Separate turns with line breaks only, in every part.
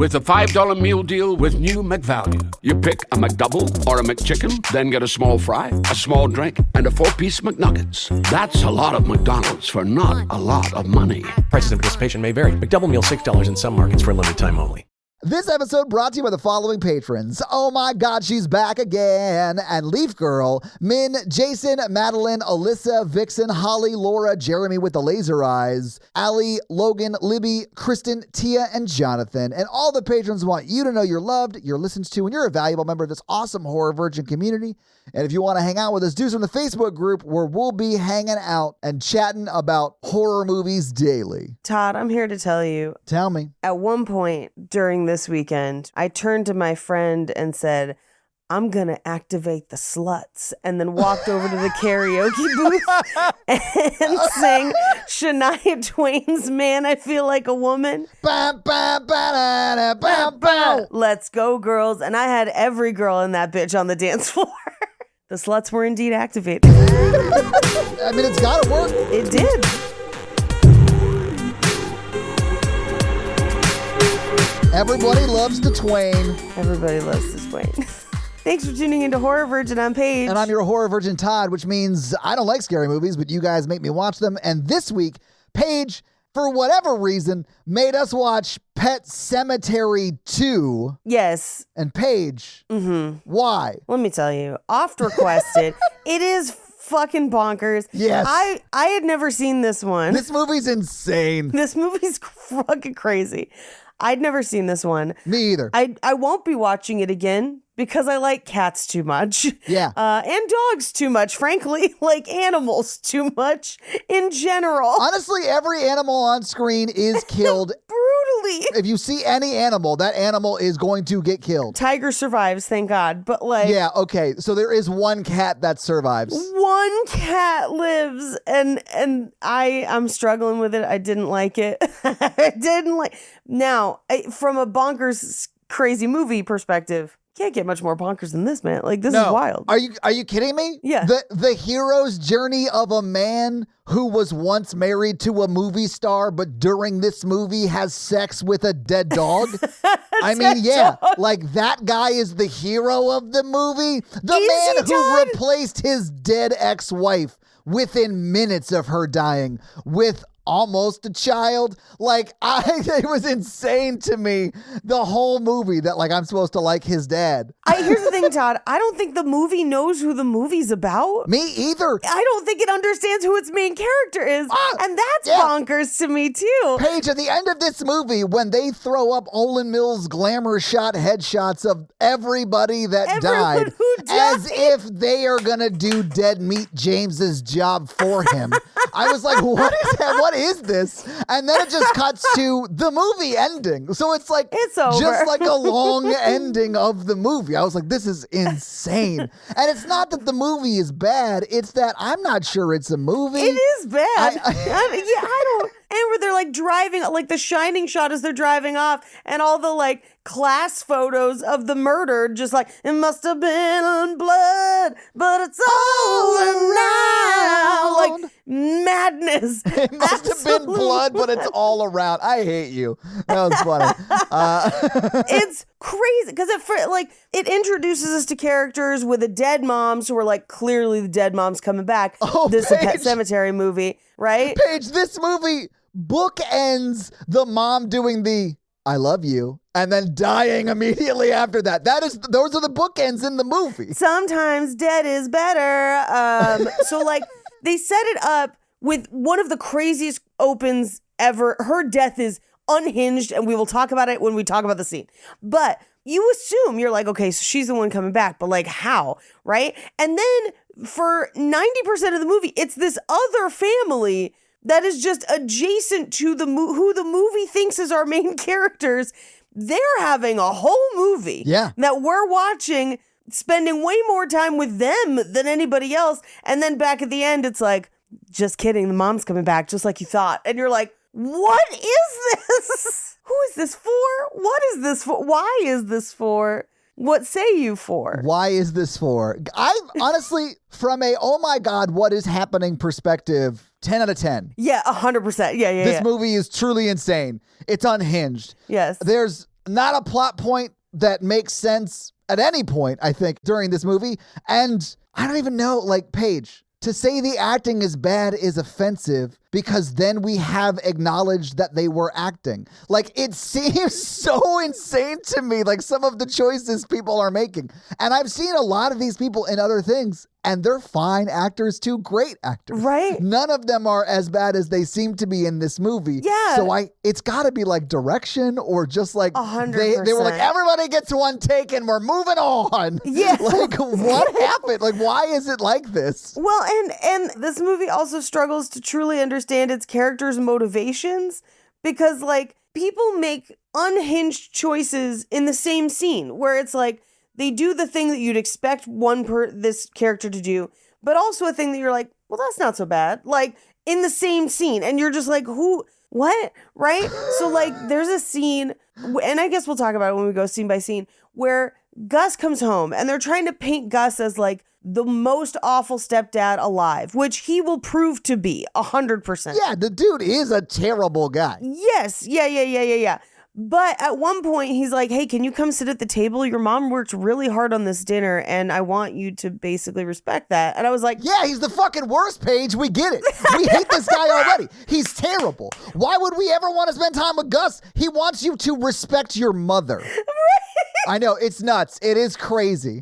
with a $5 meal deal with new McValue. You pick a McDouble or a McChicken, then get a small fry, a small drink, and a 4-piece McNuggets. That's a lot of McDonald's for not a lot of money.
Prices and participation may vary. McDouble meal $6 in some markets for a limited time only.
This episode brought to you by the following patrons. Oh my God, she's back again. And Leaf Girl, Min, Jason, Madeline, Alyssa, Vixen, Holly, Laura, Jeremy with the laser eyes, Allie, Logan, Libby, Kristen, Tia, and Jonathan. And all the patrons want you to know you're loved, you're listened to, and you're a valuable member of this awesome Horror Virgin community. And if you want to hang out with us, do so in the Facebook group where we'll be hanging out and chatting about horror movies daily.
Todd, I'm here to tell you.
Tell me.
At one point during this weekend, I turned to my friend and said, I'm going to activate the sluts, and then walked over to the karaoke booth and sang Shania Twain's Man, I Feel Like a Woman. Let's go, girls. And I had every girl in that bitch on the dance floor. The sluts were indeed activated.
I mean, it's got to work.
It did.
Everybody loves the Twain.
Everybody loves this Twain. Thanks for tuning into Horror Virgin. I'm Paige.
And I'm your Horror Virgin Todd, which means I don't like scary movies, but you guys make me watch them. And this week, Paige, for whatever reason, made us watch Pet Sematary II.
Yes.
And Paige, why?
Let me tell you, oft requested. It is fucking bonkers.
Yes.
I had never seen this one.
This movie's insane.
This movie's fucking crazy. I'd never seen this one.
Me either.
I won't be watching it again because I like cats too much.
Yeah.
And dogs too much, frankly. Like animals too much in general.
Honestly, every animal on screen is killed.
Brutally.
If you see any animal, that animal is going to get killed.
Tiger survives, thank God. But like...
Yeah, okay. So there is one cat that survives.
One cat lives, and I'm struggling with it. I didn't like it. I didn't like... Now, from a bonkers, crazy movie perspective, can't get much more bonkers than this, man. Like, this is wild.
Are you kidding me?
Yeah.
The hero's journey of a man who was once married to a movie star, but during this movie has sex with a dead dog. I mean, yeah, like that guy is the hero of the movie. The man who replaced his dead ex-wife within minutes of her dying with almost a child. Like, it was insane to me, the whole movie, that like I'm supposed to like his dad.
Here's the thing, Todd. I don't think the movie knows who the movie's about.
Me either.
I don't think it understands who its main character is. And that's bonkers to me, too.
Paige, at the end of this movie, when they throw up Olin Mills glamour shot headshots of everybody that died, as if they are going to do Dead Meat James's job for him. I was like, what is that? What is this? And then it just cuts to the movie ending. So it's like,
it's over.
Just like a long ending of the movie. I was like, this is insane. And it's not that the movie is bad. It's that I'm not sure it's a movie.
It is bad. I don't. And where they're like driving, like the shining shot as they're driving off, and all the like class photos of the murdered, just like, it must have been blood, but it's all around. Like madness.
It must have been blood, but it's all around. I hate you. That was funny.
It's crazy because it introduces us to characters with a dead mom, so we're like, clearly the dead mom's coming back. This is a Pet Sematary movie, right?
Paige, this movie bookends the mom doing the I love you and then dying immediately after that. Those are the bookends in the movie.
Sometimes dead is better. So like they set it up with one of the craziest opens ever. Her death is unhinged, and we will talk about it when we talk about the scene. But you assume, you're like, okay, so she's the one coming back, but like how, right? And then for 90% of the movie, it's this other family that is just adjacent to who the movie thinks is our main characters. They're having a whole movie that we're watching, spending way more time with them than anybody else. And then back at the end, it's like, just kidding, the mom's coming back just like you thought. And you're like, what is this? Who is this for? What is this for? Why is this for? What say you for?
Why is this for? I honestly, from a, oh my God, what is happening perspective, 10 out of 10.
Yeah, 100%. Yeah.
This movie is truly insane. It's unhinged.
Yes.
There's not a plot point that makes sense at any point, I think, during this movie. And I don't even know, like, Paige, to say the acting is bad is offensive because then we have acknowledged that they were acting. Like, it seems so insane to me, like some of the choices people are making. And I've seen a lot of these people in other things, and they're fine actors too, great actors.
Right.
None of them are as bad as they seem to be in this movie.
Yeah.
So it's got to be like direction or just like
100%.
they were like, everybody gets one take and we're moving on.
Yeah.
Like, what happened? Like, why is it like this?
Well, and this movie also struggles to truly understand its characters' motivations because, like, people make unhinged choices in the same scene where it's like they do the thing that you'd expect this character to do, but also a thing that you're like, well, that's not so bad. Like, in the same scene, and you're just like, what? Right? So, like, there's a scene, and I guess we'll talk about it when we go scene by scene, where Gus comes home, and they're trying to paint Gus as, like, the most awful stepdad alive, which he will prove to be 100%.
Yeah, the dude is a terrible guy.
Yes. Yeah. But at one point, he's like, hey, can you come sit at the table? Your mom worked really hard on this dinner, and I want you to basically respect that. And I was like,
yeah, he's the fucking worst, Paige. We get it. We hate this guy already. He's terrible. Why would we ever want to spend time with Gus? He wants you to respect your mother. I know, it's nuts. It is crazy.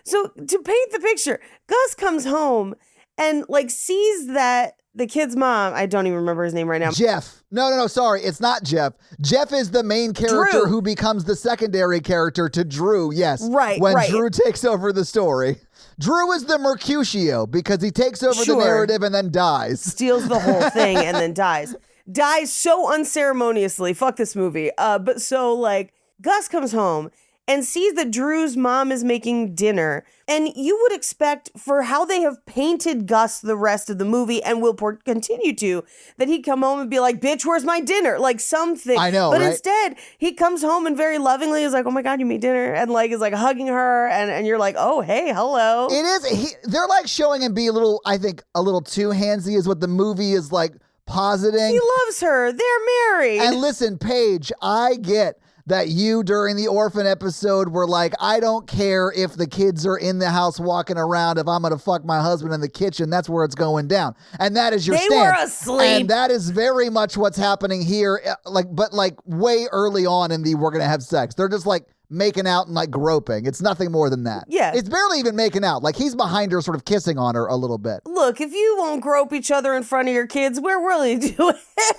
So to paint the picture, Gus comes home and, like, sees that the kid's mom, I don't even remember his name right now.
Jeff. No, sorry. It's not Jeff. Jeff is the main character
Drew.
who becomes the secondary character to Drew, yes.
Right.
When Drew takes over the story. Drew is the Mercutio because he takes over the narrative and then dies.
Steals the whole thing and then dies. Dies so unceremoniously. Fuck this movie. But so, like, Gus comes home and sees that Drew's mom is making dinner. And you would expect, for how they have painted Gus the rest of the movie and will continue to, that he'd come home and be like, bitch, where's my dinner? Like something.
I know,
But
right?
instead, he comes home and very lovingly is like, oh my God, you made dinner. And, like, is like hugging her. And you're like, oh, hey, hello.
It is. They're like showing him be a little, I think, a little too handsy is what the movie is like positing.
He loves her. They're married.
And listen, Paige, I get that you during the orphan episode were like, I don't care if the kids are in the house walking around. If I'm going to fuck my husband in the kitchen, that's where it's going down. And that is your
They
stance.
were asleep.
And that is very much what's happening here. But way early on in the we're going to have sex. They're just like making out and like groping. It's nothing more than that.
Yeah.
It's barely even making out. Like he's behind her sort of kissing on her a little bit.
Look, if you won't grope each other in front of your kids, we're really doing it.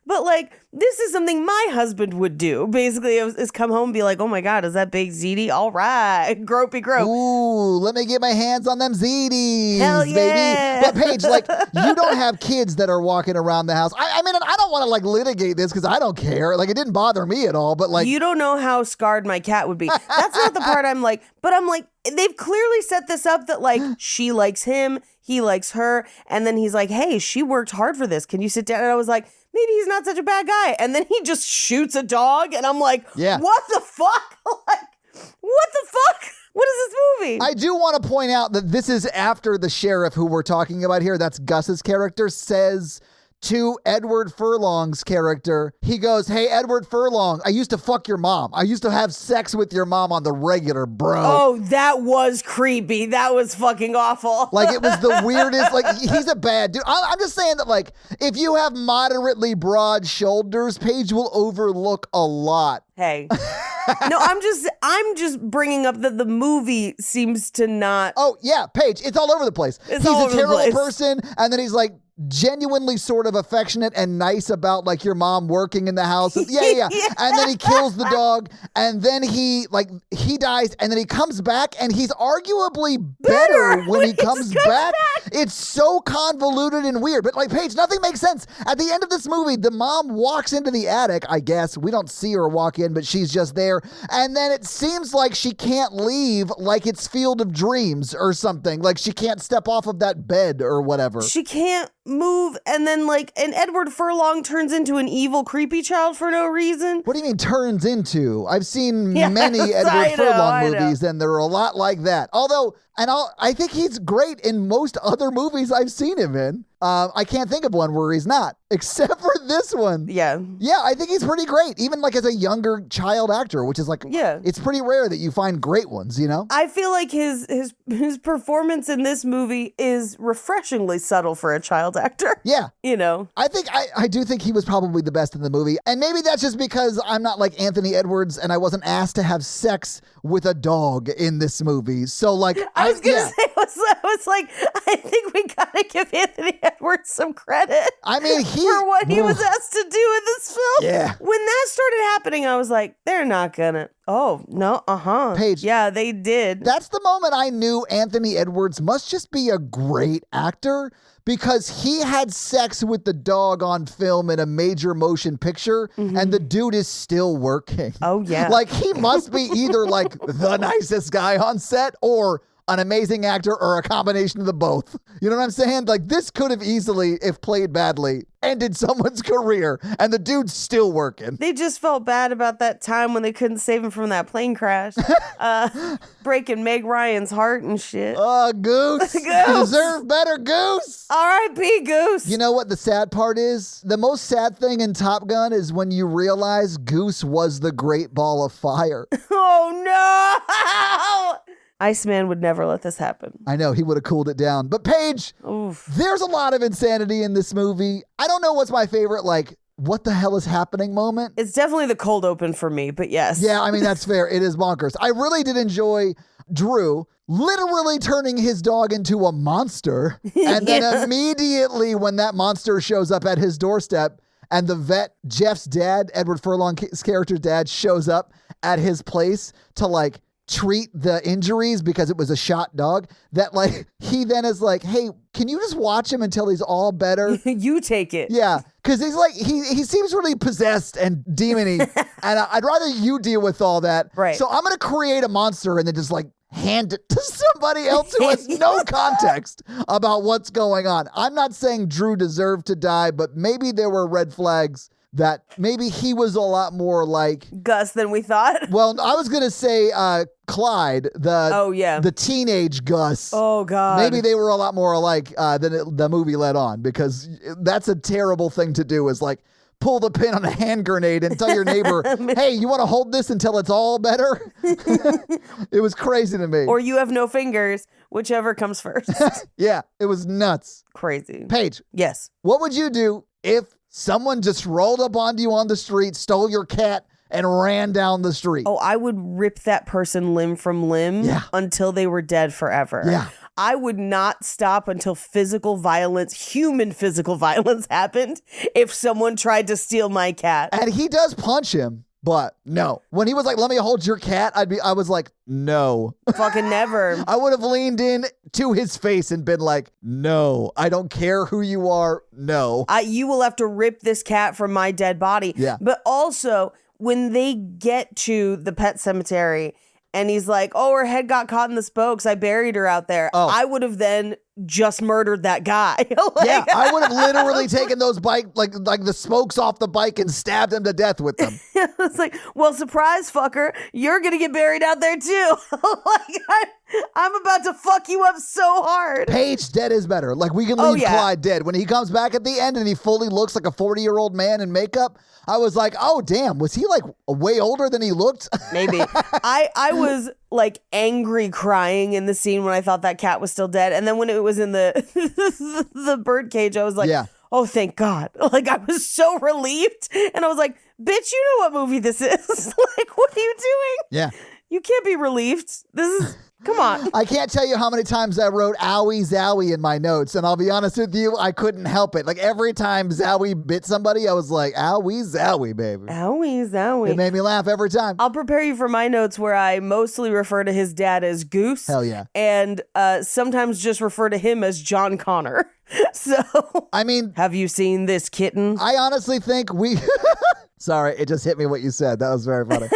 But, like, this is something my husband would do. Basically, is come home and be like, oh my God, is that baked ziti? All right. Gropey grope.
Ooh, let me get my hands on them ziti's,
Hell yeah.
baby. But Paige, like, you don't have kids that are walking around the house. I mean, I don't want to, like, litigate this because I don't care. Like, it didn't bother me at all, but, like.
You don't know how scarred my cat would be. That's not the part I'm like, but I'm like, they've clearly set this up that, like, she likes him, he likes her, and then he's like, hey, she worked hard for this. Can you sit down? And I was like, maybe he's not such a bad guy. And then he just shoots a dog, and I'm like,
yeah.
What the fuck? Like, what the fuck? What is this movie?
I do want to point out that this is after the sheriff who we're talking about here, that's Gus's character, says to Edward Furlong's character, he goes, hey, Edward Furlong, I used to fuck your mom. I used to have sex with your mom on the regular, bro.
Oh, that was creepy. That was fucking awful.
Like, it was the weirdest. Like, he's a bad dude. I'm just saying that, like, if you have moderately broad shoulders, Paige will overlook a lot.
Hey. No, I'm just bringing up that the movie seems to not.
Oh, yeah, Paige, it's all over the place.
It's
he's
all
a
over the
terrible
place.
person, and then he's like genuinely sort of affectionate and nice about like your mom working in the house. Yeah.
Yeah.
And then he kills the dog, and then he dies, and then he comes back, and he's arguably better when he comes back. It's so convoluted and weird. But like, Paige, nothing makes sense. At the end of this movie, the mom walks into the attic, I guess. We don't see her walk in, but she's just there. And then it seems like she can't leave, like it's Field of Dreams or something. Like she can't step off of that bed or whatever.
She can't move, and then and Edward Furlong turns into an evil creepy child for no reason.
What do you mean turns into? I've seen many Edward Furlong movies, and there are a lot like that. Although, I think he's great in most other movies I've seen him in. I can't think of one where he's not. except for this one.
Yeah.
Yeah, I think he's pretty great, even like as a younger child actor, which is like,
Yeah.
it's pretty rare that you find great ones, you know?
I feel like his performance in this movie is refreshingly subtle for a child actor.
Yeah.
You know?
I do think he was probably the best in the movie. And maybe that's just because I'm not like Anthony Edwards and I wasn't asked to have sex with a dog in this movie. So like,
I was going to say, I was like, I think we got to give Anthony Edwards some credit.
I mean,
for what he was asked to do in this film.
Yeah.
When that started happening, I was like, they're not gonna. Oh, no,
Paige.
Yeah, they did.
That's the moment I knew Anthony Edwards must just be a great actor because he had sex with the dog on film in a major motion picture and the dude is still working.
Oh, yeah.
Like he must be either like the nicest guy on set or an amazing actor or a combination of the both. You know what I'm saying? Like this could have easily, if played badly, ended someone's career and the dude's still working.
They just felt bad about that time when they couldn't save him from that plane crash. Breaking Meg Ryan's heart and shit.
Goose. You deserve better, Goose.
R.I.P. Goose.
You know what the sad part is? The most sad thing in Top Gun is when you realize Goose was the Great Ball of Fire.
Oh, no. Iceman would never let this happen.
I know, he would have cooled it down. But Paige, there's a lot of insanity in this movie. I don't know what's my favorite, like, what the hell is happening moment.
It's definitely the cold open for me, but yes.
Yeah, I mean, that's fair. It is bonkers. I really did enjoy Drew literally turning his dog into a monster. And then immediately when that monster shows up at his doorstep and the vet, Jeff's dad, Edward Furlong's character's dad, shows up at his place to like treat the injuries because it was a shot dog, that like he then is like, hey, can you just watch him until he's all better?
You take it.
Yeah, because he's like, he seems really possessed and demony, and I'd rather you deal with all that.
Right.
So I'm going to create a monster and then just like hand it to somebody else who has no context about what's going on. I'm not saying Drew deserved to die, but maybe there were red flags that maybe he was a lot more like
Gus than we thought.
Well, I was gonna say Clyde, the teenage Gus.
Oh God,
maybe they were a lot more alike than the movie led on, because that's a terrible thing to do. Is like pull the pin on a hand grenade and tell your neighbor, "Hey, you want to hold this until it's all better?" It was crazy to me.
Or you have no fingers, whichever comes first.
Yeah, it was nuts.
Crazy.
Paige,
yes.
What would you do if someone just rolled up onto you on the street, stole your cat, and ran down the street?
Oh, I would rip that person limb from limb until they were dead forever.
Yeah.
I would not stop until human physical violence happened if someone tried to steal my cat.
And he does punch him, but no. When he was like, "Let me hold your cat," I was like, no.
Fucking never.
I would have leaned in to his face and been like, "No, I don't care who you are. No."
You will have to rip this cat from my dead body.
Yeah.
But also, when they get to the pet cemetery and he's like, "Oh, her head got caught in the spokes. I buried her out there."
Oh.
I would have then just murdered that guy.
Yeah, I would have literally taken those like the spokes off the bike and stabbed him to death with them.
It's like, well, surprise, fucker, you're gonna get buried out there too. I'm about to fuck you up so hard.
Paige dead is better. Like, we can leave Clyde dead. When he comes back at the end and he fully looks like a 40-year-old man in makeup, I was like, oh, damn, was he like way older than he looked?
Maybe. I was like angry crying in the scene when I thought that cat was still dead. And then when it was in the the bird cage, I was like, oh, thank God. Like, I was so relieved. And I was like, bitch, you know what movie this is. Like, what are you doing?
Yeah.
You can't be relieved. This is... Come on.
I can't tell you how many times I wrote owie zowie in my notes, and I'll be honest with you, I couldn't help it. Like, every time Zowie bit somebody, I was like, owie zowie, baby.
Owie zowie.
It made me laugh every time.
I'll prepare you for my notes where I mostly refer to his dad as Goose.
Hell yeah.
And sometimes just refer to him as John Connor. So,
I mean...
Have you seen this kitten?
I honestly think we... Sorry, it just hit me what you said. That was very funny.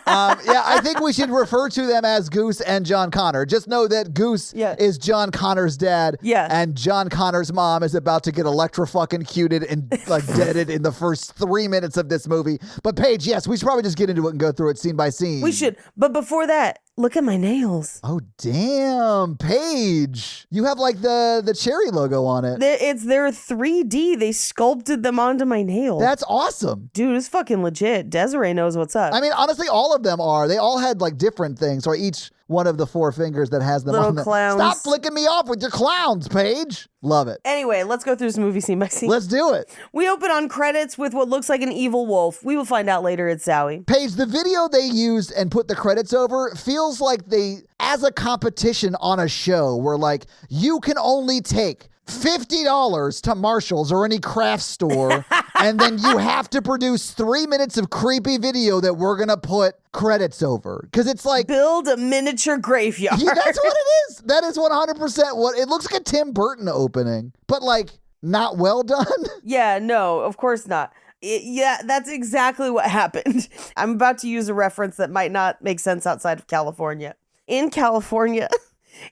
I think we should refer to them as Goose and John Connor. Just know that Goose is John Connor's dad.
Yeah.
And John Connor's mom is about to get electro-fucking-cuted and like deaded in the first 3 minutes of this movie. But Paige, yes, we should probably just get into it and go through it scene by scene.
We should. But before that, Look at my nails.
Oh, damn, Paige. You have like the cherry logo on it.
They're 3D. They sculpted them onto my nail.
That's awesome.
Dude, it's fucking legit. Desiree knows what's up.
I mean, honestly, all of them are. They all had like different things, or each one of the 4 fingers that has them
Little
on them.
clowns.
Stop flicking me off with your clowns, Paige. Love it.
Anyway, let's go through this movie scene by scene.
Let's do it.
We open on credits with what looks like an evil wolf. We will find out later it's Zowie.
Paige, the video they used and put the credits over feels like they, as a competition on a show, where like, you can only take $50 to Marshall's or any craft store, and then you have to produce 3 minutes of creepy video that we're gonna put credits over. Because it's like,
Build a miniature graveyard.
yeah, that's what it is. That is 100% what it looks like. A Tim Burton opening, but like not well done.
Yeah, no, of course not. Yeah, that's exactly what happened. I'm about to use a reference that might not make sense outside of California. In California,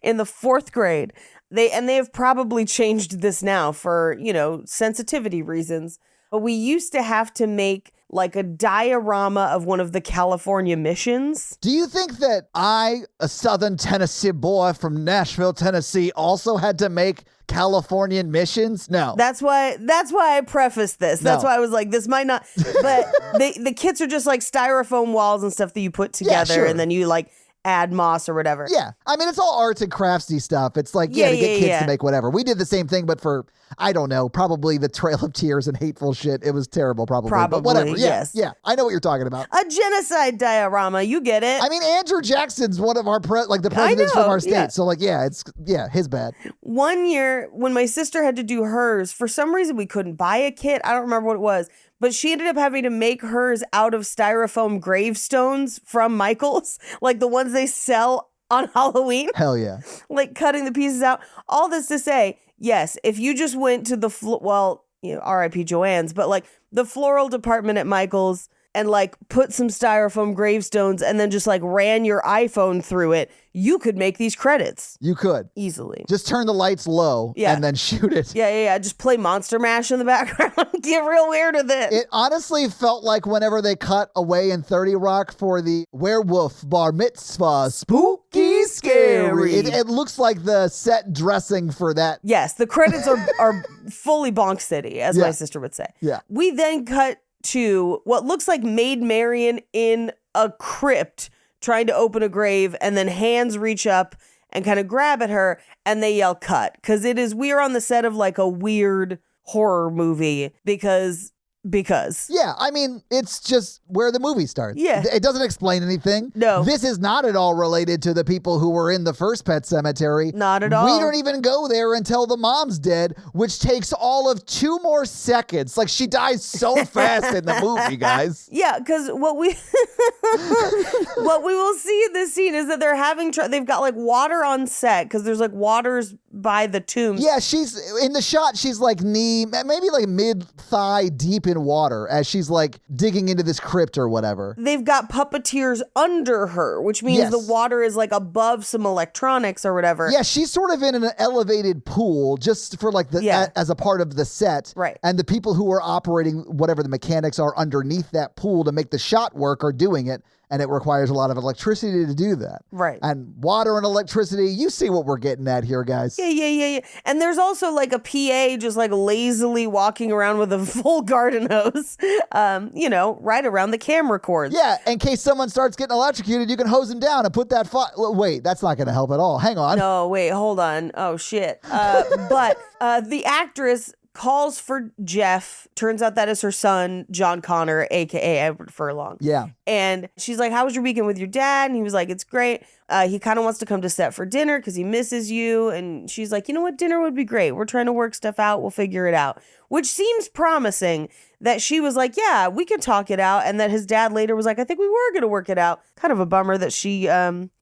in the 4th grade, they have probably changed this now for, sensitivity reasons, but we used to have to make like a diorama of one of the California missions.
Do you think that I, a Southern Tennessee boy from Nashville, Tennessee, also had to make Californian missions? No.
That's why I prefaced this. That's
No.
why I was like, this might not, but the kits are just like styrofoam walls and stuff that you put together,
sure.
and then you like add moss or whatever.
Yeah. I mean, it's all arts and craftsy stuff. It's like, to get kids to make whatever. We did the same thing, but for, I don't know, probably the Trail of Tears and hateful shit. It was terrible, probably. But whatever. Yeah,
yes.
Yeah. I know what you're talking about.
A genocide diorama. You get it.
I mean, Andrew Jackson's one of our, the presidents from our state.
Yeah.
So, like, his bad.
One year when my sister had to do hers, for some reason we couldn't buy a kit. I don't remember what it was, but she ended up having to make hers out of styrofoam gravestones from Michael's, like the ones they sell on Halloween.
Hell yeah.
Like cutting the pieces out. All this to say, yes, if you just went to the, R.I.P. Joanne's, but like the floral department at Michael's and like put some styrofoam gravestones and then just like ran your iPhone through it, you could make these credits.
You could.
Easily.
Just turn the lights low and then shoot it.
Yeah. Just play Monster Mash in the background. Get real weird with it.
It honestly felt like whenever they cut away in 30 Rock for the werewolf bar mitzvah, spooky scary. It looks like the set dressing for that.
Yes, the credits are fully Bonk City, as my sister would say.
Yeah.
We then cut to what looks like Maid Marian in a crypt trying to open a grave, and then hands reach up and kind of grab at her, and they yell cut. Because we are on the set of like a weird horror movie because.
Yeah, I mean, it's just where the movie starts.
Yeah.
It doesn't explain anything.
No.
This is not at all related to the people who were in the first Pet Cemetery.
Not at all.
We don't even go there until the mom's dead, which takes all of 2 more seconds. Like, she dies so fast in the movie, guys.
Yeah, because what we will see in this scene is that they're they've got like water on set because there's like waters by the tombs.
Yeah, she's in the shot. She's like maybe like mid-thigh deep in water as she's like digging into this crypt or whatever.
They've got puppeteers under her, which means the water is like above some electronics or whatever.
Yeah, she's sort of in an elevated pool just for like as a part of the set.
Right.
And the people who are operating whatever the mechanics are underneath that pool to make the shot work are doing it. And it requires a lot of electricity to do that.
Right.
And water and electricity, you see what we're getting at here, guys.
Yeah. And there's also like a PA just like lazily walking around with a full garden hose, right around the camera cords.
Yeah, in case someone starts getting electrocuted, you can hose them down and put that wait, that's not going to help at all. Hang on.
No, wait, hold on. Oh, shit. But the actress calls for Jeff. Turns out that is her son, John Connor, a.k.a. Edward Furlong.
Yeah.
And she's like, how was your weekend with your dad? And he was like, it's great. He kind of wants to come to set for dinner because he misses you. And she's like, you know what? Dinner would be great. We're trying to work stuff out. We'll figure it out. Which seems promising that she was like, yeah, we can talk it out. And that his dad later was like, I think we were going to work it out. Kind of a bummer that she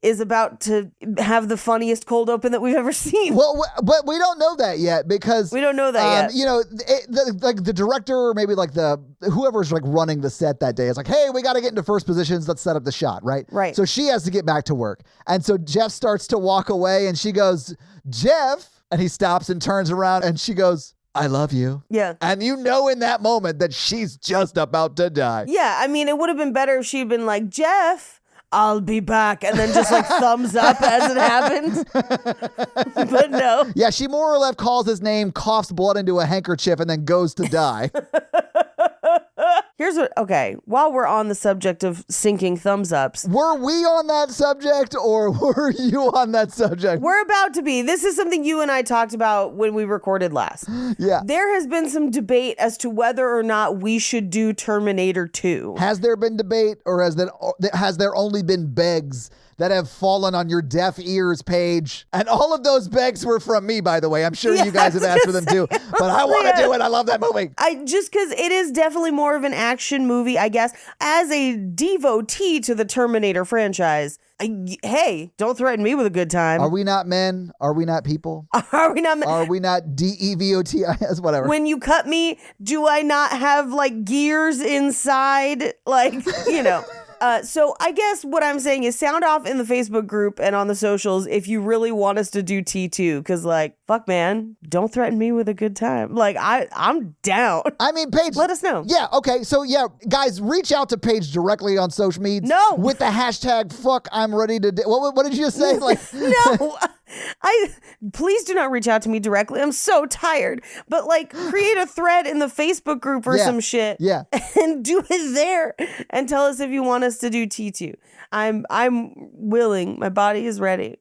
is about to have the funniest cold open that we've ever seen.
Well, but we don't know that yet because
we don't know that
yet. The director or maybe like whoever's like running the set that day is like, hey, we got to get into first positions. Let's set up the shot, right?
Right.
So she has to get back to work. And so Jeff starts to walk away and she goes, Jeff. And he stops and turns around and she goes, I love you.
Yeah.
And you know in that moment that she's just about to die.
Yeah. I mean, it would have been better if she'd been like, Jeff, I'll be back, and then just like thumbs up as it happens. But no.
Yeah, she more or less calls his name, coughs blood into a handkerchief, and then goes to die.
Here's what, okay, while we're on the subject of sinking thumbs ups.
Were we on that subject, or were you on that subject?
We're about to be. This is something you and I talked about when we recorded last.
Yeah.
There has been some debate as to whether or not we should do Terminator 2.
Has there been debate, or has there only been begs that have fallen on your deaf ears, Paige? And all of those begs were from me, by the way. I'm sure you guys have asked for them too. But I want to do it. I love that movie.
Just because it is definitely more of an action movie, I guess. As a devotee to the Terminator franchise, hey, don't threaten me with a good time.
Are we not men? Are we not people?
Are we not men?
Are we not DEVOTIS? Whatever.
When you cut me, do I not have like gears inside? Like, you know. So I guess what I'm saying is sound off in the Facebook group and on the socials if you really want us to do T2, because like, fuck man, don't threaten me with a good time. Like I'm down.
I mean, Paige,
let us know.
Yeah, okay. So yeah, guys, reach out to Paige directly on social media.
No.
With the hashtag fuck I'm ready to what did you just say? Like
no. Please do not reach out to me directly. I'm so tired. But like create a thread in the Facebook group or some shit.
Yeah.
And do it there and tell us if you want us to do T2. I'm willing. My body is ready.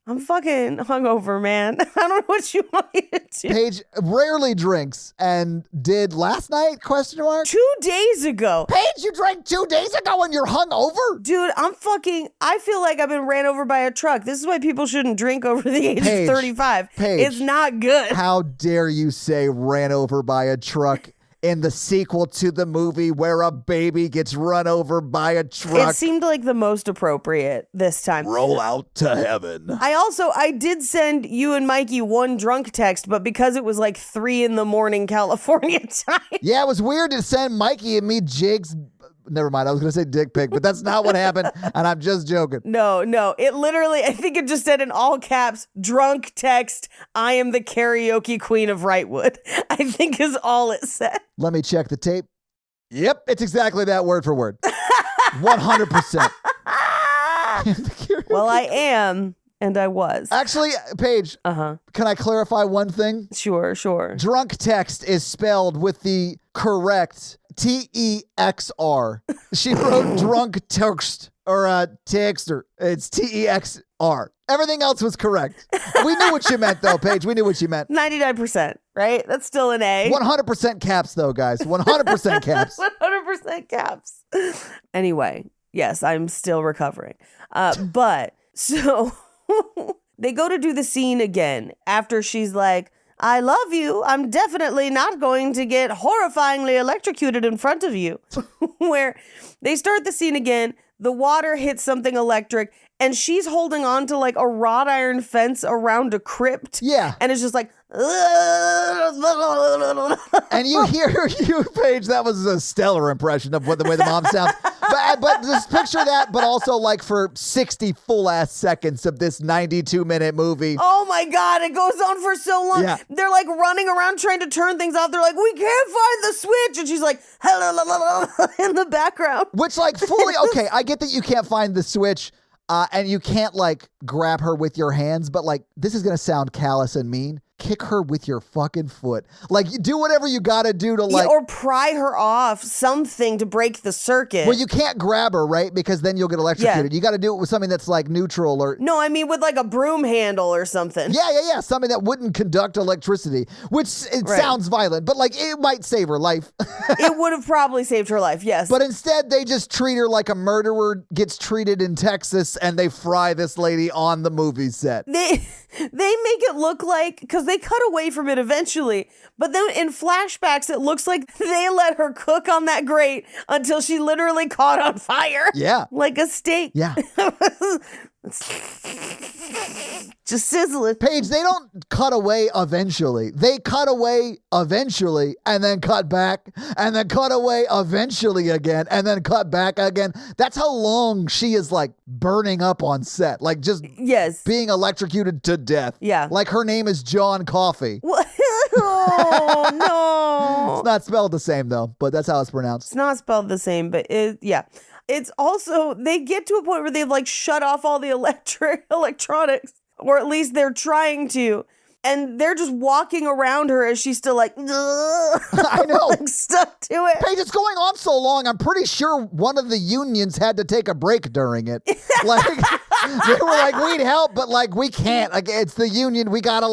I'm fucking hungover, man. I don't know what you want me to do.
Paige rarely drinks and did last night, question mark?
2 days ago.
Paige, you drank 2 days ago and you're hungover?
Dude, I feel like I've been ran over by a truck. This is why people shouldn't drink over the age of 35.
Paige,
it's not good.
How dare you say ran over by a truck in the sequel to the movie where a baby gets run over by a truck?
It seemed like the most appropriate this time.
Roll out to heaven.
I did send you and Mikey one drunk text, but because it was like 3 a.m. California time.
Yeah, it was weird to send Mikey and me Jake's. Never mind. I was going to say dick pic, but that's not what happened. And I'm just joking.
No. It literally, I think it just said in all caps, drunk text, I am the karaoke queen of Wrightwood. I think is all it said.
Let me check the tape. Yep, it's exactly that word for word. 100%.
Well, I am, and I was.
Actually, Paige, can I clarify one thing?
Sure.
Drunk text is spelled with the correct TEXR. She wrote drunk text or texter. It's TEXR. Everything else was correct. We knew what you meant, though, Paige. We knew what you meant.
99%, right? That's still an A.
100% caps, though, guys. 100% caps.
100% caps. Anyway, yes, I'm still recovering. But so they go to do the scene again after she's like, I love you. I'm definitely not going to get horrifyingly electrocuted in front of you. Where they start the scene again, the water hits something electric, and she's holding on to like a wrought iron fence around a crypt.
Yeah.
And it's just like,
and you hear Paige, that was a stellar impression of the way the mom sounds. But just picture that, but also like for 60 full ass seconds of this 92-minute movie.
Oh my God, it goes on for so long.
Yeah.
They're like running around trying to turn things off. They're like, we can't find the switch. And she's like, in the background.
Which like fully, okay, I get that you can't find the switch. And you can't like grab her with your hands, but like this is gonna sound callous and mean. Kick her with your fucking foot. Like do whatever you gotta do to like,
or pry her off something to break the circuit.
Well, you can't grab her, right? Because then you'll get electrocuted.
Yeah.
You got to do it with something that's like neutral or.
No, I mean with like a broom handle or something.
Yeah. Something that wouldn't conduct electricity, which sounds violent, but like it might save her life.
It would have probably saved her life. Yes.
But instead, they just treat her like a murderer gets treated in Texas, and they fry this lady on the movie set.
They make it look like, because they cut away from it eventually, but then in flashbacks, it looks like they let her cook on that grate until she literally caught on fire.
Yeah.
Like a steak.
Yeah.
Just sizzling.
Paige, they don't cut away eventually. They cut away eventually and then cut back and then cut away eventually again and then cut back again. That's how long she is like burning up on set. Like just being electrocuted to death.
Yeah.
Like her name is John Coffey.
What? Oh, no.
It's not spelled the same though, but that's how it's pronounced.
It's not spelled the same, but yeah. It's also, they get to a point where they've like shut off all the electronics, or at least they're trying to. And they're just walking around her as she's still like,
I know.
like stuck to it.
Paige, it's going on so long, I'm pretty sure one of the unions had to take a break during it. Like, they were like, we'd help, but like, we can't. Like, it's the union. We gotta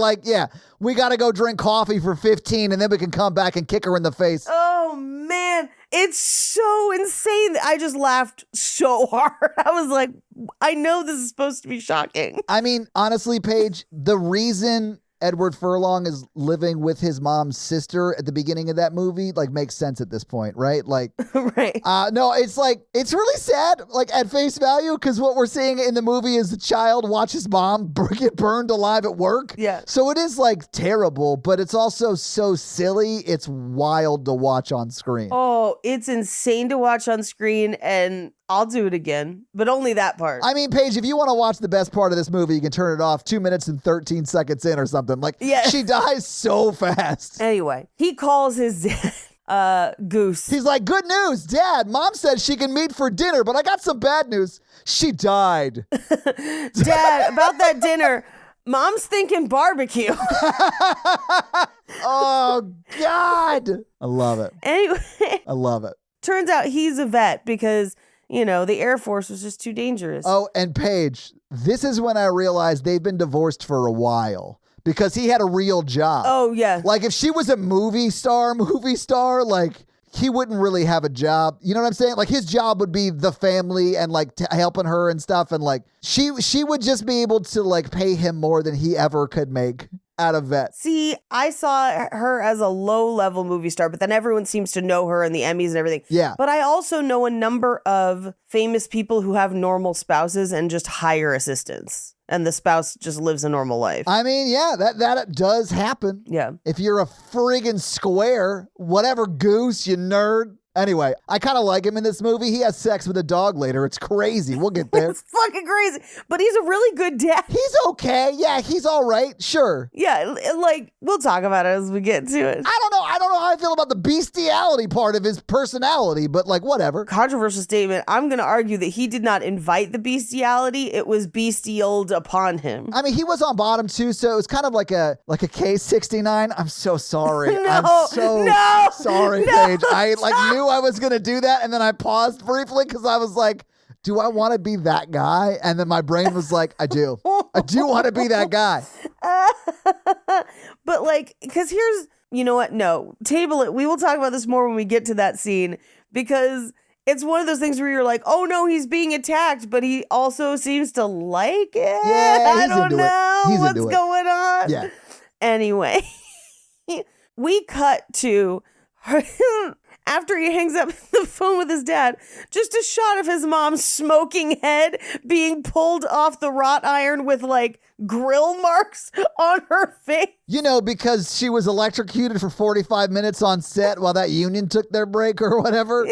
we gotta go drink coffee for 15 and then we can come back and kick her in the face.
Oh, man. It's so insane. I just laughed so hard. I was like, I know this is supposed to be shocking.
I mean, honestly, Paige, the reason Edward Furlong is living with his mom's sister at the beginning of that movie, like, makes sense at this point, right? Like,
Right.
no, it's like, it's really sad, like, at face value, because what we're seeing in the movie is the child watch his mom get burned alive at work.
Yeah.
So it is, like, terrible, but it's also so silly, it's wild to watch on screen.
Oh, it's insane to watch on screen, and I'll do it again, but only that part.
I mean, Paige, if you want to watch the best part of this movie, you can turn it off 2 minutes and 13 seconds in or something. Like,
Yeah.
she dies so fast.
Anyway, he calls his dad, Goose.
He's like, good news, Dad. Mom said she can meet for dinner, but I got some bad news. She died.
Dad, about that dinner, Mom's thinking barbecue.
Oh, God. I love it.
Anyway,
I love it.
turns out he's a vet because, you know, the Air Force was just too dangerous.
Oh, and Paige, this is when I realized they've been divorced for a while because he had a real job.
Oh, yeah.
Like, if she was a movie star, like, he wouldn't really have a job. You know what I'm saying? Like, his job would be the family and, like, helping her and stuff. And, like, she would just be able to, like, pay him more than he ever could make out of vet.
See, I saw her as a low-level movie star, but then everyone seems to know her and the Emmys and everything.
Yeah.
But I also know a number of famous people who have normal spouses and just hire assistants, and the spouse just lives a normal life.
I mean, yeah, that does happen.
Yeah.
If you're a friggin' square, whatever, Goose, you nerd. Anyway, I kind of like him in this movie. He has sex with a dog later. It's crazy. We'll get there.
It's fucking crazy. But he's a really good dad.
He's okay. Yeah, he's all right. Sure.
Yeah, like, we'll talk about it as we get to it.
I don't know how I feel about the bestiality part of his personality, but like, whatever.
Controversial statement. I'm going to argue that he did not invite the bestiality. It was bestialed upon him.
I mean, he was on bottom too, so it was kind of like a K69. I'm so sorry.
No,
I'm so
no,
sorry,
no,
Paige. I like knew I was gonna do that, and then I paused briefly because I was like, do I want to be that guy? And then my brain was like, I do want to be that guy.
But like, because here's, you know what? No, table it. We will talk about this more when we get to that scene, because it's one of those things where you're like, oh no, he's being attacked, but he also seems to like it.
Yeah,
I
he's
don't
into it.
know
He's
what's
into it.
going on.
Yeah.
Anyway, we cut to her. After he hangs up the phone with his dad, just a shot of his mom's smoking head being pulled off the wrought iron with like grill marks on her face.
You know, because she was electrocuted for 45 minutes on set while that union took their break or whatever.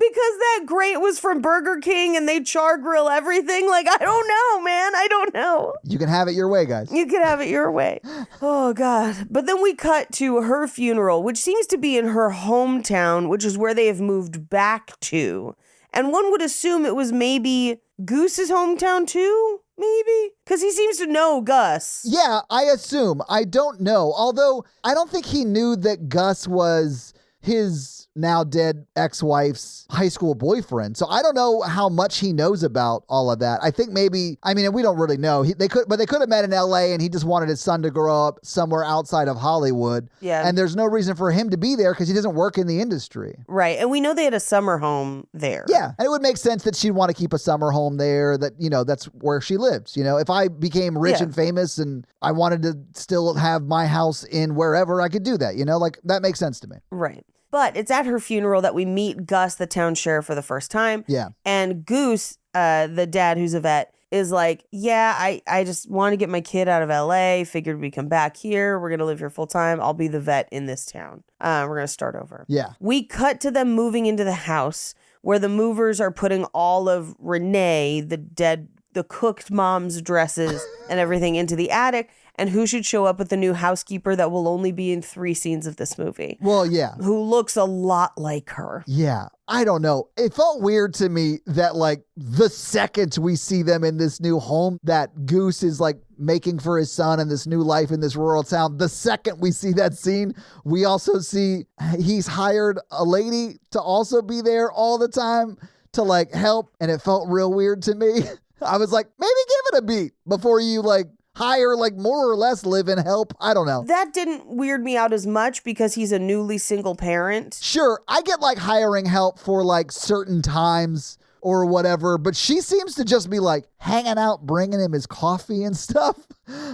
Because that grate was from Burger King and they char grill everything. Like, I don't know, man. I don't know.
You can have it your way, guys.
You can have it your way. Oh, God. But then we cut to her funeral, which seems to be in her hometown, which is where they have moved back to. And one would assume it was maybe Goose's hometown too, maybe? Because he seems to know Gus.
Yeah, I assume. I don't know. Although, I don't think he knew that Gus was his now dead ex-wife's high school boyfriend. So I don't know how much he knows about all of that. I think maybe, I mean, we don't really know. They could have met in LA and he just wanted his son to grow up somewhere outside of Hollywood.
Yeah.
And there's no reason for him to be there because he doesn't work in the industry.
Right. And we know they had a summer home there.
Yeah. And it would make sense that she'd want to keep a summer home there, that, you know, that's where she lives. You know, if I became rich and famous and I wanted to still have my house in wherever, I could do that. You know, like that makes sense to me.
Right. But it's at her funeral that we meet Gus, the town sheriff, for the first time.
Yeah.
And Goose, the dad who's a vet, is like, yeah, I just want to get my kid out of LA. Figured we'd come back here. We're going to live here full time. I'll be the vet in this town. We're going to start over.
Yeah.
We cut to them moving into the house where the movers are putting all of Renee, the cooked mom's dresses and everything into the attic. and who should show up with the new housekeeper that will only be in 3 scenes of this movie,
Well, yeah.
who looks a lot like her.
Yeah. I don't know. It felt weird to me that like the second we see them in this new home that Goose is like making for his son and this new life in this rural town, the second we see that scene, we also see he's hired a lady to also be there all the time to like help. And it felt real weird to me. I was like, maybe give it a beat before you like hire like more or less live-in help. I don't know.
That didn't weird me out as much because he's a newly single parent.
Sure, I get like hiring help for like certain times or whatever, but she seems to just be like hanging out, bringing him his coffee and stuff,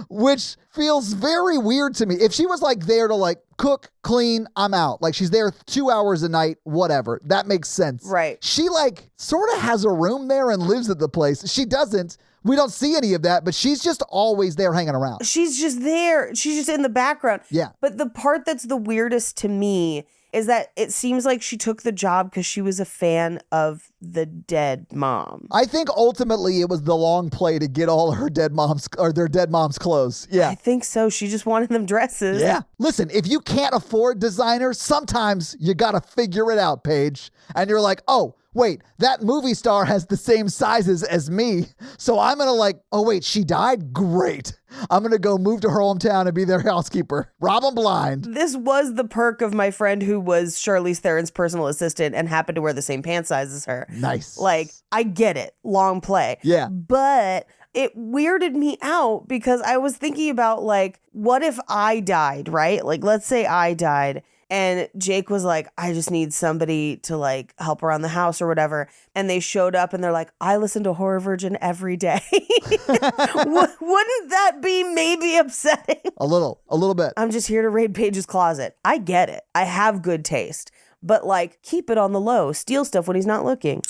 which feels very weird to me. If she was like there to like cook, clean, I'm out. Like she's there 2 hours a night, whatever. That makes sense.
Right.
She like sort of has a room there and lives at the place. She doesn't. We don't see any of that, but she's just always there hanging around.
She's just there. She's just in the background.
Yeah.
But the part that's the weirdest to me is that it seems like she took the job because she was a fan of the dead mom.
I think ultimately it was the long play to get all her dead moms or their dead mom's clothes. Yeah.
I think so. She just wanted them dresses.
Yeah. Listen, if you can't afford designers, sometimes you got to figure it out, Paige. And you're like, oh, wait, that movie star has the same sizes as me. So I'm going to like, oh, wait, she died? Great. I'm going to go move to her hometown and be their housekeeper. Rob 'em blind.
This was the perk of my friend who was Charlize Theron's personal assistant and happened to wear the same pant size as her.
Nice.
Like, I get it. Long play.
Yeah.
But it weirded me out because I was thinking about like, what if I died, right? Like, let's say I died. And Jake was like, I just need somebody to like help around the house or whatever. And they showed up and they're like, I listen to Horror Virgin every day. Wouldn't that be maybe upsetting?
A little bit.
I'm just here to raid Paige's closet. I get it. I have good taste. But like, keep it on the low. Steal stuff when he's not looking.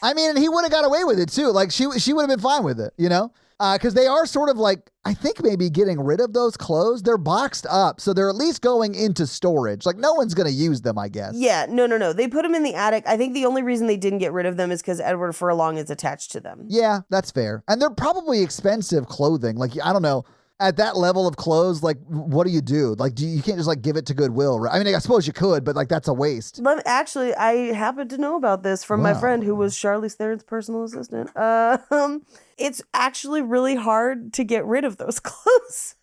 I mean, and he would have got away with it too. Like she would have been fine with it, you know? Because they are sort of like, I think maybe getting rid of those clothes. They're boxed up, so they're at least going into storage. Like no one's going to use them, I guess.
Yeah, no. They put them in the attic. I think the only reason they didn't get rid of them is because Edward Furlong is attached to them.
Yeah, that's fair. And they're probably expensive clothing. Like, I don't know. At that level of clothes, like, what do you do? Like, you can't just like give it to Goodwill, right? I mean, I suppose you could, but like that's a waste.
Actually, I happen to know about this from my friend who was Charlize Theron's personal assistant. It's actually really hard to get rid of those clothes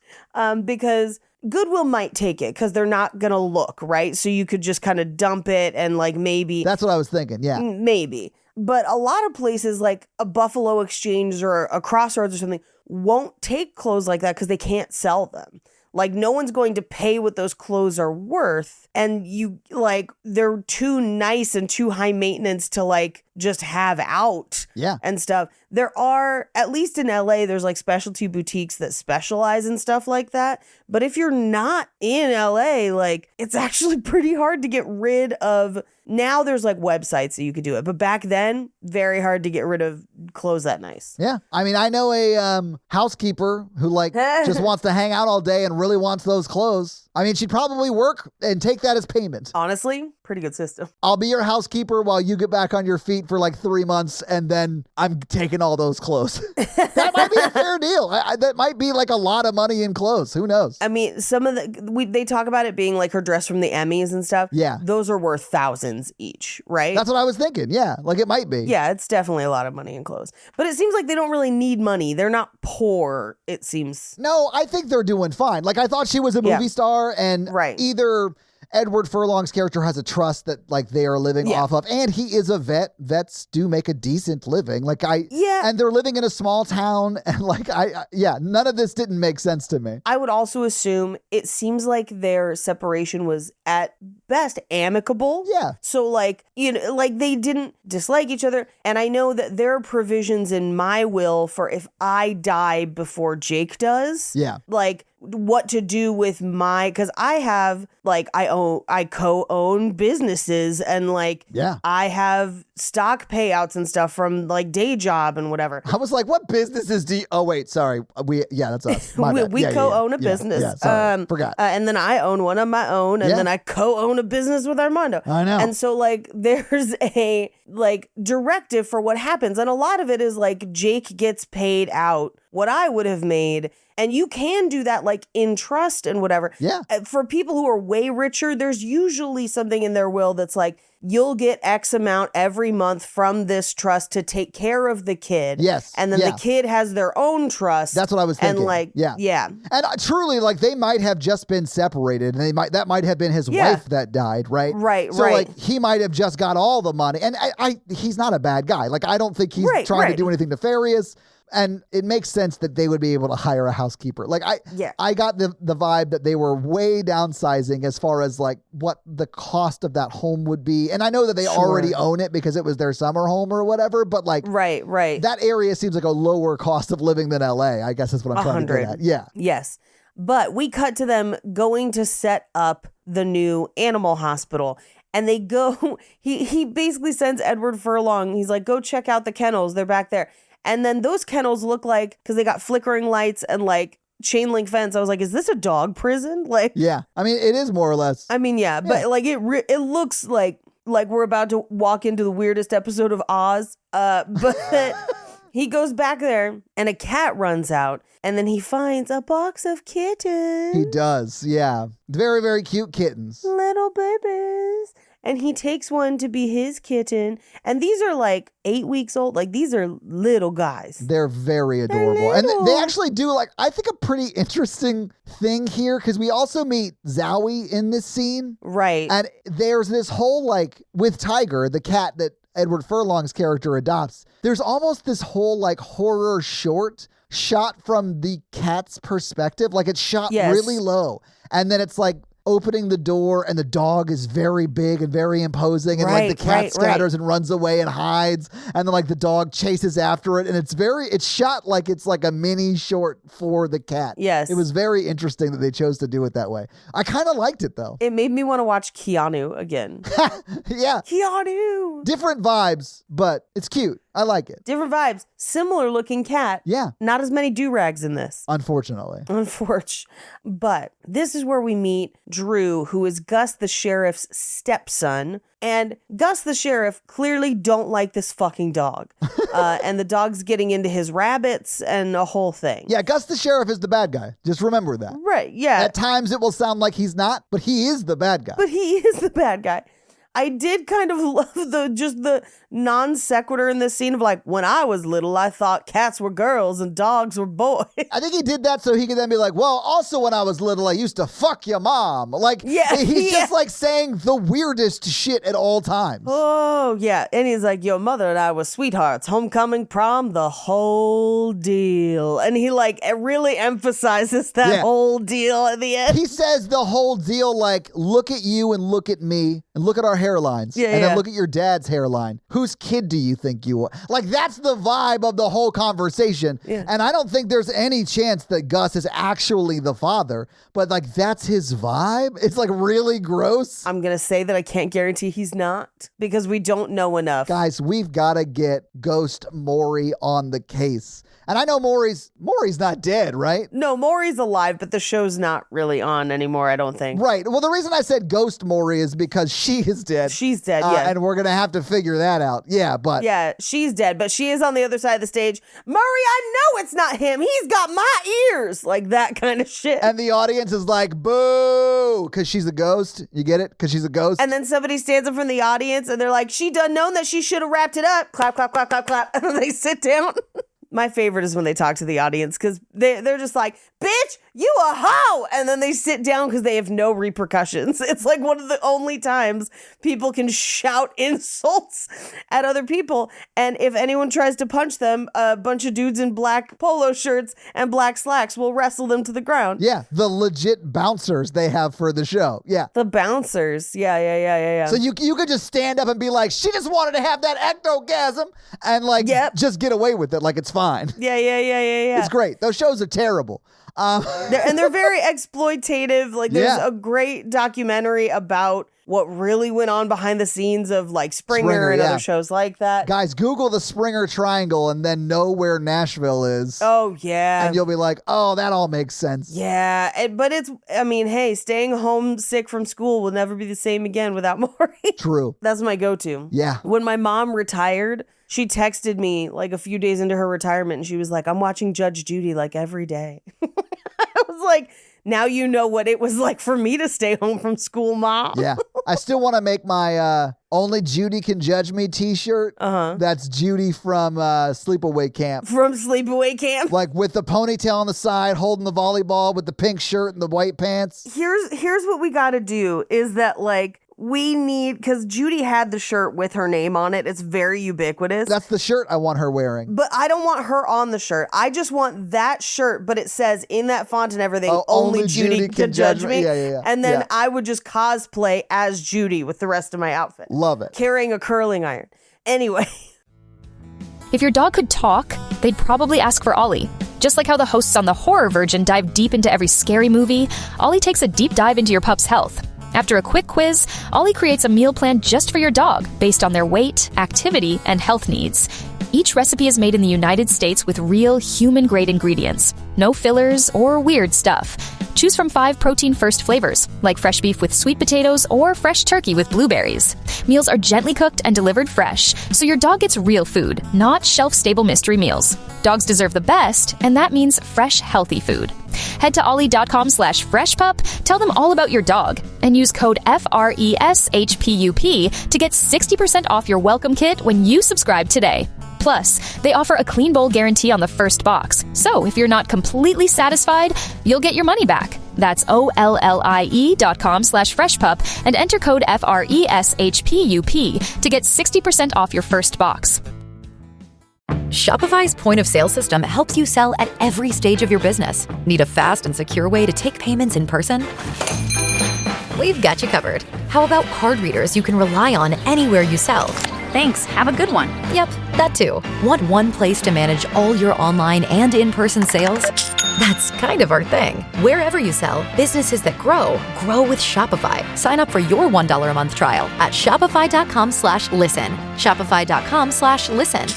because Goodwill might take it because they're not going to look, right? So you could just kind of dump it and like maybe.
That's what I was thinking, yeah.
Maybe. But a lot of places like a Buffalo Exchange or a Crossroads or something won't take clothes like that because they can't sell them. Like no one's going to pay what those clothes are worth. And you like, they're too nice and too high maintenance to like just have out and stuff. There are, at least in LA, there's like specialty boutiques that specialize in stuff like that. But if you're not in LA, like it's actually pretty hard to get rid of. Now there's like websites that you could do it. But back then, very hard to get rid of clothes that nice.
Yeah. I mean, I know a housekeeper who like just wants to hang out all day and really wants those clothes. I mean, she'd probably work and take that as payment.
Honestly, pretty good system.
I'll be your housekeeper while you get back on your feet for like 3 months, and then I'm taking all those clothes. That might be a fair deal. That might be like a lot of money in clothes. Who knows?
I mean, some of they talk about it being like her dress from the Emmys and stuff.
Yeah.
Those are worth thousands each, right?
That's what I was thinking. Yeah, like it might be.
Yeah, it's definitely a lot of money in clothes. But it seems like they don't really need money. They're not poor, it seems.
No, I think they're doing fine. Like I thought she was a movie star, and either Edward Furlong's character has a trust that like they are living off of, and he is a vet. Vets do make a decent living. Like and they're living in a small town, and like none of this didn't make sense to me.
I would also assume it seems like their separation was at best amicable.
Yeah.
So like, you know, like they didn't dislike each other. And I know that there are provisions in my will for if I die before Jake does.
Yeah.
Like what to do with because I have like I co-own businesses and like I have stock payouts and stuff from like day job and whatever.
I was like, what businesses do you... Oh, wait, sorry. That's us. My bad.
We co-own a business.
Yeah, sorry. Forgot.
And then I own one of my own, and then I co-own a business with Armando.
I know.
And so like there's a like directive for what happens. And a lot of it is like Jake gets paid out what I would have made. And you can do that like in trust and whatever.
Yeah.
For people who are way richer, there's usually something in their will that's like, you'll get X amount every month from this trust to take care of the kid.
Yes.
And then
Yeah.
the kid has their own trust.
That's what I was thinking.
And like, yeah.
And truly, like, they might have just been separated, and that might have been his wife that died, right?
Right,
so, like, he might have just got all the money. And he's not a bad guy. Like, I don't think he's trying to do anything nefarious. And it makes sense that they would be able to hire a housekeeper. Like, I got the vibe that they were way downsizing as far as like what the cost of that home would be. And I know that they already own it because it was their summer home or whatever, but like,
right.
that area seems like a lower cost of living than LA, I guess is what I'm trying to get at. Yeah.
Yes. But we cut to them going to set up the new animal hospital. And they go, he basically sends Edward Furlong. He's like, go check out the kennels. They're back there. And then those kennels look like, because they got flickering lights and like chain link fence. I was like, is this a dog prison? Like,
yeah. I mean, it is more or less.
I mean, yeah. But like it looks like we're about to walk into the weirdest episode of Oz. But he goes back there and a cat runs out. And then he finds a box of kittens.
He does, yeah. Very, very cute kittens.
Little babies. And he takes one to be his kitten. And these are like 8 weeks old. Like, these are little guys.
They're very adorable. And they actually do, like, I think a pretty interesting thing here, because we also meet Zowie in this scene.
Right.
And there's this whole, like, with Tiger, the cat that Edward Furlong's character adopts, there's almost this whole, like, horror short shot from the cat's perspective. Like, it's shot really low. And then it's, like, opening the door, and the dog is very big and very imposing, and like the cat scatters and runs away and hides, and then like the dog chases after it, and it's shot like it's like a mini short for the cat.
Yes.
It was very interesting that they chose to do it that way. I kind of liked it though.
It made me want to watch Keanu again.
Yeah.
Keanu.
Different vibes, but it's cute. I like it.
Different vibes. Similar looking cat.
Yeah.
Not as many do-rags in this.
Unfortunately.
But this is where we meet Drew, who is Gus the sheriff's stepson. And Gus the sheriff clearly don't like this fucking dog. And the dog's getting into his rabbits and a whole thing.
Yeah, Gus the sheriff is the bad guy. Just remember that.
Right, yeah.
At times it will sound like he's not, but he is the bad guy.
But he is the bad guy. I did kind of love the non sequitur in this scene of like, when I was little, I thought cats were girls and dogs were boys.
I think he did that so he could then be like, well, also when I was little, I used to fuck your mom. Like, he's just like saying the weirdest shit at all times.
Oh, yeah. And he's like, your mother and I were sweethearts, homecoming, prom, the whole deal. And he like really emphasizes that whole deal at the end.
He says the whole deal, like, look at you and look at me and look at our hairlines. And then look at your dad's hairline. Whose kid do you think you are? Like, that's the vibe of the whole conversation. Yeah. And I don't think there's any chance that Gus is actually the father, but like, that's his vibe. It's like really gross.
I'm going to say that I can't guarantee he's not because we don't know enough.
Guys, we've got to get Ghost Maury on the case. And I know Maury's not dead, right?
No, Maury's alive, but the show's not really on anymore, I don't think.
Right. Well, the reason I said Ghost Maury is because she is dead.
She's dead, yeah.
And we're going to have to figure that out. Yeah, but...
Yeah, she's dead, but she is on the other side of the stage. Murray, I know it's not him. He's got my ears. Like that kind of shit.
And the audience is like, boo, because she's a ghost. You get it? Because she's a ghost.
And then somebody stands up from the audience and they're like, she done known that she should have wrapped it up. Clap, clap, clap, clap, clap. And then they sit down. My favorite is when they talk to the audience because they're just like, bitch, you a hoe. And then they sit down because they have no repercussions. It's like one of the only times people can shout insults at other people. And if anyone tries to punch them, a bunch of dudes in black polo shirts and black slacks will wrestle them to the ground.
Yeah, the legit bouncers they have for the show. Yeah.
The bouncers. Yeah.
So you could just stand up and be like, she just wanted to have that ectogasm and like just get away with it like it's fine.
Yeah.
It's great. Those shows are terrible.
And they're very exploitative. Like there's a great documentary about what really went on behind the scenes of like Springer and other shows like that.
Guys, Google the Springer Triangle and then know where Nashville is.
Oh, yeah.
And you'll be like, oh, that all makes sense.
Yeah. But hey, staying home sick from school will never be the same again without Maury.
True.
That's my go-to.
Yeah.
When my mom retired, she texted me like a few days into her retirement and she was like, I'm watching Judge Judy like every day. I was like, now you know what it was like for me to stay home from school, Mom.
Yeah. I still want to make my Only Judy Can Judge Me t-shirt. That's Judy from Sleepaway Camp.
From Sleepaway Camp.
Like with the ponytail on the side, holding the volleyball with the pink shirt and the white pants.
Here's what we got to do is that like, we need, because Judy had the shirt with her name on it. It's very ubiquitous.
That's the shirt I want her wearing.
But I don't want her on the shirt. I just want that shirt, but it says in that font and everything, only Judy can judge me.
Yeah.
And then I would just cosplay as Judy with the rest of my outfit.
Love it.
Carrying a curling iron. Anyway.
If your dog could talk, they'd probably ask for Ollie. Just like how the hosts on The Horror Virgin dive deep into every scary movie, Ollie takes a deep dive into your pup's health. After a quick quiz, Ollie creates a meal plan just for your dog based on their weight, activity, and health needs. Each recipe is made in the United States with real human-grade ingredients. No fillers or weird stuff. Choose from 5 protein-first flavors, like fresh beef with sweet potatoes or fresh turkey with blueberries. Meals are gently cooked and delivered fresh, so your dog gets real food, not shelf-stable mystery meals. Dogs deserve the best, and that means fresh, healthy food. Head to ollie.com/freshpup, tell them all about your dog, and use code FRESHPUP to get 60% off your welcome kit when you subscribe today. Plus, they offer a clean bowl guarantee on the first box, so if you're not completely satisfied, you'll get your money back. That's OLLIE.com/freshpup and enter code FRESHPUP to get 60% off your first box.
Shopify's point of sale system helps you sell at every stage of your business. Need a fast and secure way to take payments in person? We've got you covered. How about card readers you can rely on anywhere you sell?
Thanks. Have a good one.
Yep, that too. Want one place to manage all your online and in-person sales? That's kind of our thing. Wherever you sell, businesses that grow with Shopify. Sign up for your $1 a month trial at shopify.com/listen. Shopify.com/listen.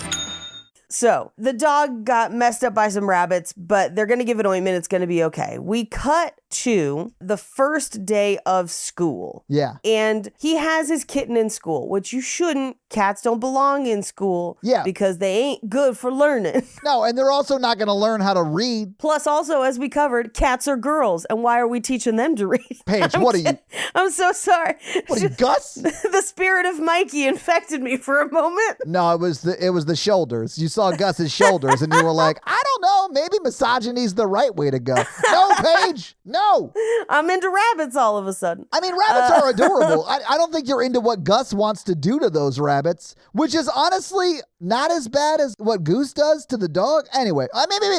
So the dog got messed up by some rabbits, but they're going to give it ointment. It's going to be okay. We cut to the first day of school.
Yeah.
And he has his kitten in school, which you shouldn't. Cats don't belong in school.
Yeah.
Because they ain't good for learning.
No, and they're also not going to learn how to read.
Plus, also, as we covered, cats are girls. And why are we teaching them to read?
Paige, what are you?
I'm so sorry.
What are you, Gus?
The spirit of Mikey infected me for a moment.
No, it was the shoulders. You saw Gus's shoulders and you were like, I don't know, maybe misogyny's the right way to go. No, Paige, no.
I'm into rabbits all of a sudden.
I mean, rabbits are adorable. I don't think you're into what Gus wants to do to those rabbits, which is honestly not as bad as what Goose does to the dog. Anyway,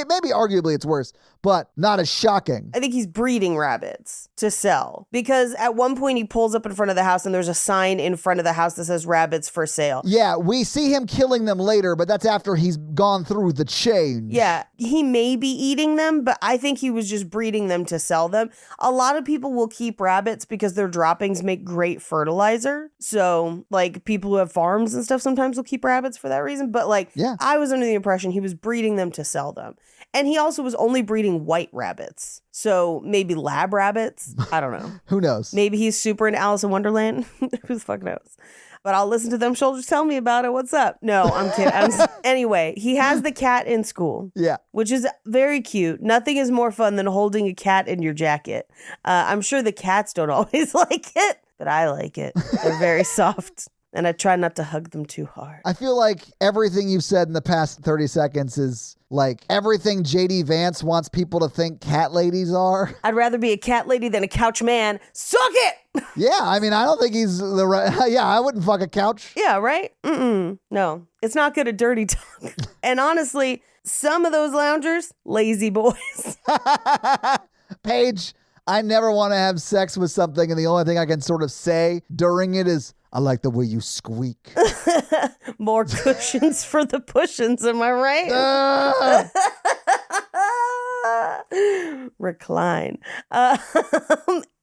maybe arguably it's worse, but not as shocking.
I think he's breeding rabbits to sell because at one point he pulls up in front of the house and there's a sign in front of the house that says rabbits for sale.
Yeah, we see him killing them later, but that's after he's gone through the change.
Yeah, he may be eating them, but I think he was just breeding them to sell them. A lot of people will keep rabbits because their droppings make great fertilizer. So, like, people who have farms and stuff sometimes will keep rabbits for that reason. But, like,
yeah.
I was under the impression he was breeding them to sell them. And he also was only breeding white rabbits. So maybe lab rabbits. I don't know.
Who knows?
Maybe he's super into Alice in Wonderland. Who the fuck knows? But I'll listen to them shoulders tell me about it. What's up? No, I'm kidding. Anyway, he has the cat in school.
Yeah.
Which is very cute. Nothing is more fun than holding a cat in your jacket. I'm sure the cats don't always like it, but I like it. They're very soft. And I try not to hug them too hard.
I feel like everything you've said in the past 30 seconds is like everything JD Vance wants people to think cat ladies are.
I'd rather be a cat lady than a couch man. Suck it!
Yeah, I mean, I don't think he's the right. Yeah, I wouldn't fuck a couch.
Yeah, right? No, it's not good at dirty talk. And honestly, some of those loungers, lazy boys.
Paige, I never want to have sex with something, and the only thing I can sort of say during it is, I like the way you squeak.
More cushions for the pushins, am I right? Recline.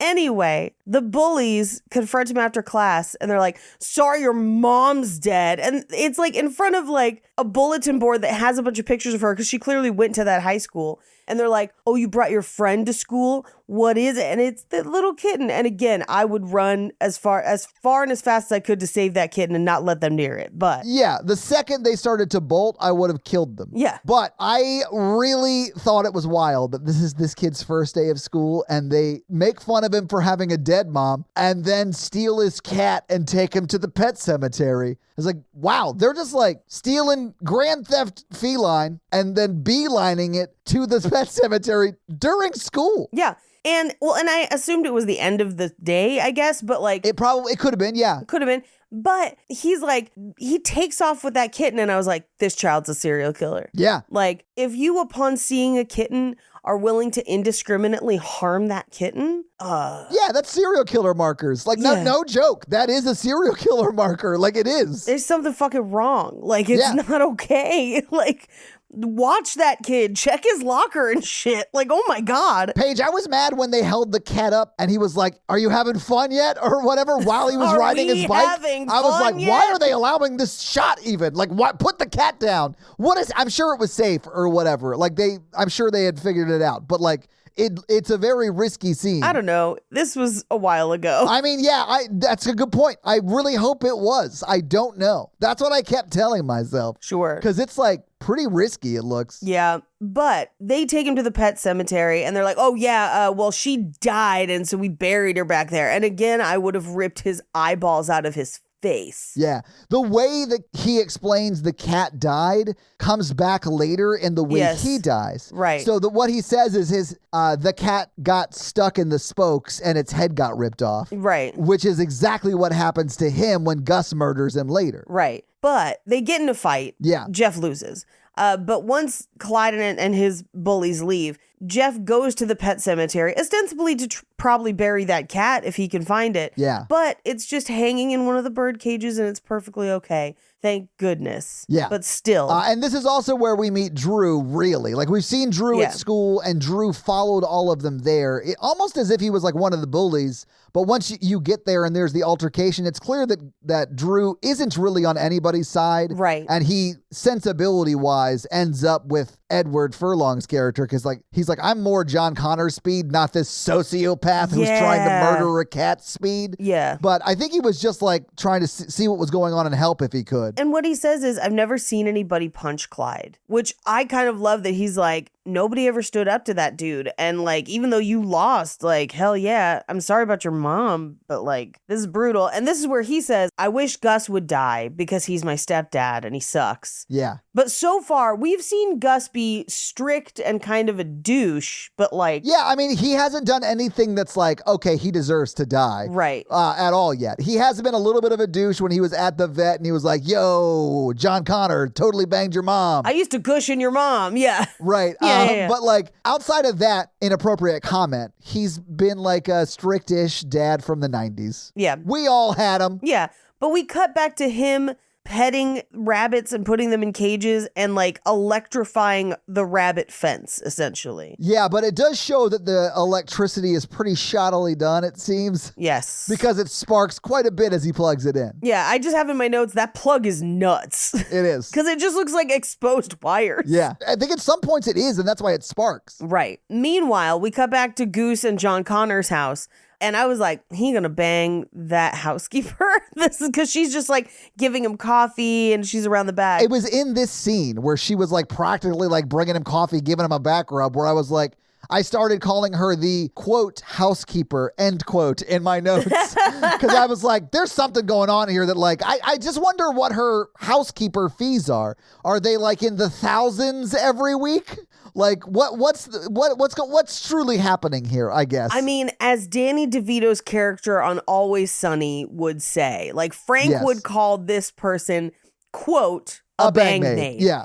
Anyway, the bullies confront him after class and they're like, sorry, your mom's dead. And it's like in front of like a bulletin board that has a bunch of pictures of her because she clearly went to that high school. And they're like, oh, you brought your friend to school? What is it? And it's the little kitten. And again, I would run as far and as fast as I could to save that kitten and not let them near it. But
yeah, the second they started to bolt, I would have killed them.
Yeah.
But I really thought it was wild that this is this kid's first day of school and they make fun of him for having a dead mom and then steal his cat and take him to the pet cemetery. It's like, wow, they're just like stealing Grand Theft Feline and then beelining it to the pet cemetery during school.
yeah. And I assumed it was the end of the day, I guess, but like
It could have been, yeah.
could have been. But he's like, he takes off with that kitten. And I was like, this child's a serial killer.
Yeah.
Like, if you, upon seeing a kitten, are willing to indiscriminately harm that kitten,
Yeah, that's serial killer markers. Like,
Yeah.
no joke. That is a serial killer marker. Like, it is.
there's something fucking wrong. Like, it's
Yeah.
not okay. Like, watch that kid, check his locker and shit. Like, oh my God.
Paige, I was mad when they held the cat up and he was like, are you having fun yet? Or whatever, while he was
Are
riding
we
his bike.
having
I was
fun
like, why
yet?
are they allowing this shot even? Like, what? Put the cat down. I'm sure it was safe or whatever. Like, I'm sure they had figured it out. But like, it's a very risky scene.
I don't know. This was a while ago.
I mean, yeah, that's a good point. I really hope it was. I don't know. That's what I kept telling myself.
Sure.
Because it's like pretty risky, it looks.
Yeah, but they take him to the pet cemetery and they're like, oh yeah, well, she died and so we buried her back there. And again, I would have ripped his eyeballs out of his face.
Yeah. The way that he explains the cat died comes back later in the way
Yes.
he dies.
Right.
So what he says is the cat got stuck in the spokes and its head got ripped off.
Right.
Which is exactly what happens to him when Gus murders him later.
Right. But they get in a fight.
Yeah.
Jeff loses. But once Clyde and his bullies leave, Jeff goes to the pet cemetery, ostensibly to probably bury that cat if he can find it.
Yeah.
But it's just hanging in one of the bird cages and it's perfectly okay. Thank goodness.
Yeah.
But still.
And this is also where we meet Drew, really. Like, we've seen Drew
Yeah.
at school, and Drew followed all of them there, almost as if he was like one of the bullies. But once you get there and there's the altercation, it's clear that Drew isn't really on anybody's side.
Right.
And he, sensibility-wise, ends up with Edward Furlong's character, because he's like, I'm more John Connor's speed, not this sociopath who's trying to
Yeah.
murder a cat speed.
Yeah.
But I think he was just like trying to see what was going on and help if he could.
And what he says is, I've never seen anybody punch Clyde, which I kind of love that he's like, nobody ever stood up to that dude. And like, even though you lost, like, hell yeah, I'm sorry about your mom, but like, this is brutal. And this is where he says, I wish Gus would die because he's my stepdad and he sucks.
Yeah.
But so far, we've seen Gus be strict and kind of a douche, but like,
Yeah, I mean, he hasn't done anything that's like, okay, he deserves to die.
right.
At all yet. He has been a little bit of a douche when he was at the vet and he was like, yo, John Connor totally banged your mom.
I used to cushion your mom. Yeah.
Right.
Yeah.
But like outside of that inappropriate comment, he's been like a strict-ish dad from the 90s.
Yeah.
We all had him.
Yeah. But we cut back to him petting rabbits and putting them in cages and like electrifying the rabbit fence, essentially.
Yeah, but it does show that the electricity is pretty shoddily done, it seems,
Yes.
because it sparks quite a bit as he plugs it in.
Yeah, I just have in my notes that plug is nuts.
It is.
Because it just looks like exposed wires.
Yeah. I think at some points it is, and that's why it sparks.
Right. Meanwhile, we cut back to Goose and John Connor's house. And I was like, he gonna bang that housekeeper? This is because she's just like giving him coffee and she's around the back.
It was in this scene where she was like practically like bringing him coffee, giving him a back rub, where I was like, I started calling her the quote housekeeper, end quote, in my notes. Because I was like, there's something going on here that like, I just wonder what her housekeeper fees are. Are they like in the thousands every week? Like what's truly happening here, I guess.
I mean, as Danny DeVito's character on Always Sunny would say, like Frank
Yes.
would call this person, quote, a bang maid.
Yeah.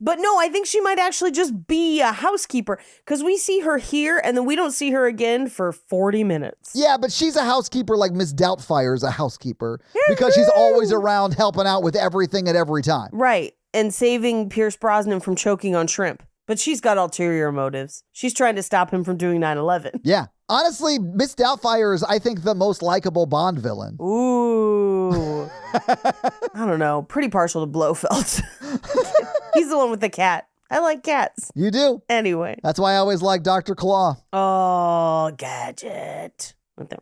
But no, I think she might actually just be a housekeeper because we see her here and then we don't see her again for 40 minutes.
Yeah, but she's a housekeeper like Miss Doubtfire's a housekeeper because she's always around helping out with everything at every time.
Right. And saving Pierce Brosnan from choking on shrimp. But she's got ulterior motives. She's trying to stop him from doing 9/11.
Yeah. Honestly, Miss Doubtfire is, I think, the most likable Bond villain.
Ooh. I don't know. Pretty partial to Blofeld. He's the one with the cat. I like cats.
You do.
Anyway.
That's why I always like Dr. Claw.
Oh, Gadget. With the...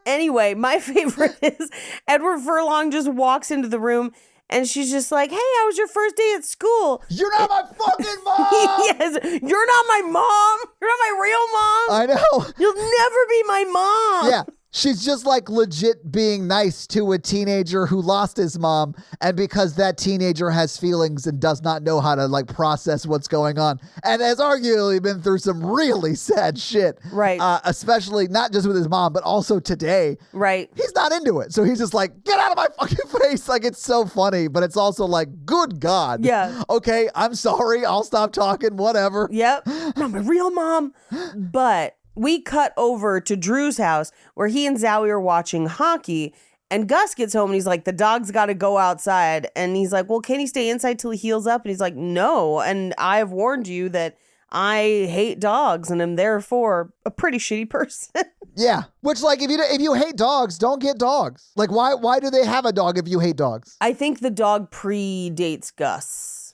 Anyway, my favorite is Edward Furlong just walks into the room and she's just like, hey, how was your first day at school?
You're not my fucking mom!
Yes, you're not my mom. You're not my real mom.
I know.
You'll never be my mom.
Yeah. She's just like legit being nice to a teenager who lost his mom. And because that teenager has feelings and does not know how to like process what's going on and has arguably been through some really sad shit.
Right.
Especially not just with his mom, but also today.
Right.
He's not into it. So he's just like, get out of my fucking face. Like, it's so funny, but it's also like, good God.
Yeah.
Okay, I'm sorry. I'll stop talking. Whatever.
Yep. Not my real mom. But we cut over to Drew's house where he and Zowie are watching hockey. And Gus gets home and he's like, the dog's got to go outside. And he's like, well, can he stay inside till he heals up? And he's like, no. And I have warned you that I hate dogs and am therefore a pretty shitty person.
Yeah. Which, like, if you hate dogs, don't get dogs. Like, why do they have a dog if you hate dogs?
I think the dog predates Gus.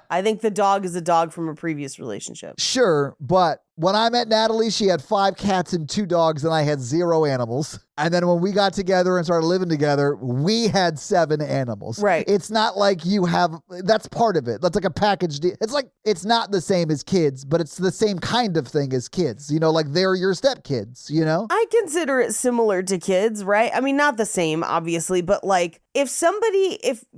I think the dog is a dog from a previous relationship.
Sure, but when I met Natalie, she had 5 cats and 2 dogs, and I had 0 animals. And then when we got together and started living together, we had 7 animals.
Right.
It's not like you have, that's part of it. That's like a package deal. It's like, it's not the same as kids, but it's the same kind of thing as kids. You know, like they're your stepkids, you know?
I consider it similar to kids, right? I mean, not the same, obviously, but like if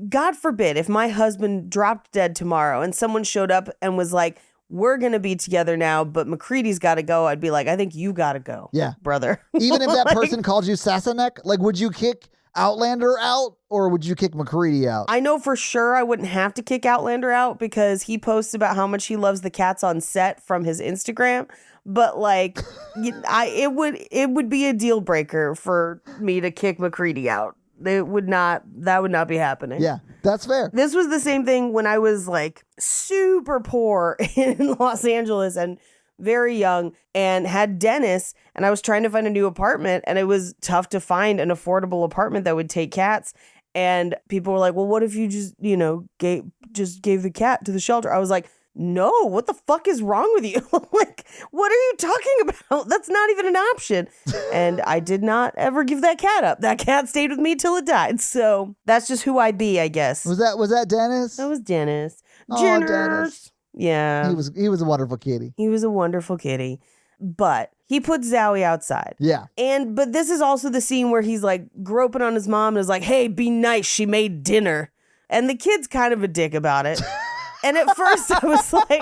God forbid, if my husband dropped dead tomorrow and someone showed up and was like, we're going to be together now, but McCready's got to go, I'd be like, I think you got to go.
Yeah.
Brother.
Even if that
Like,
person called you Sassenach, like, would you kick Outlander out or would you kick McCready out?
I know for sure I wouldn't have to kick Outlander out because he posts about how much he loves the cats on set from his Instagram. But like, it would be a deal breaker for me to kick McCready out. That would not be happening.
Yeah, that's fair.
This was the same thing when I was like super poor in Los Angeles and very young and had Dennis, and I was trying to find a new apartment and it was tough to find an affordable apartment that would take cats. And people were like, well, what if you just, gave the cat to the shelter? I was like, no, what the fuck is wrong with you? Like, what are you talking about? That's not even an option. And I did not ever give that cat up. That cat stayed with me till it died. So that's just who I be, I guess.
Was that Dennis?
That was Dennis.
Oh, Dennis.
Yeah.
He was a wonderful kitty.
He was a wonderful kitty. But he put Zowie outside.
Yeah.
But this is also the scene where he's like groping on his mom and is like, hey, be nice. She made dinner. And the kid's kind of a dick about it. And at first I was like,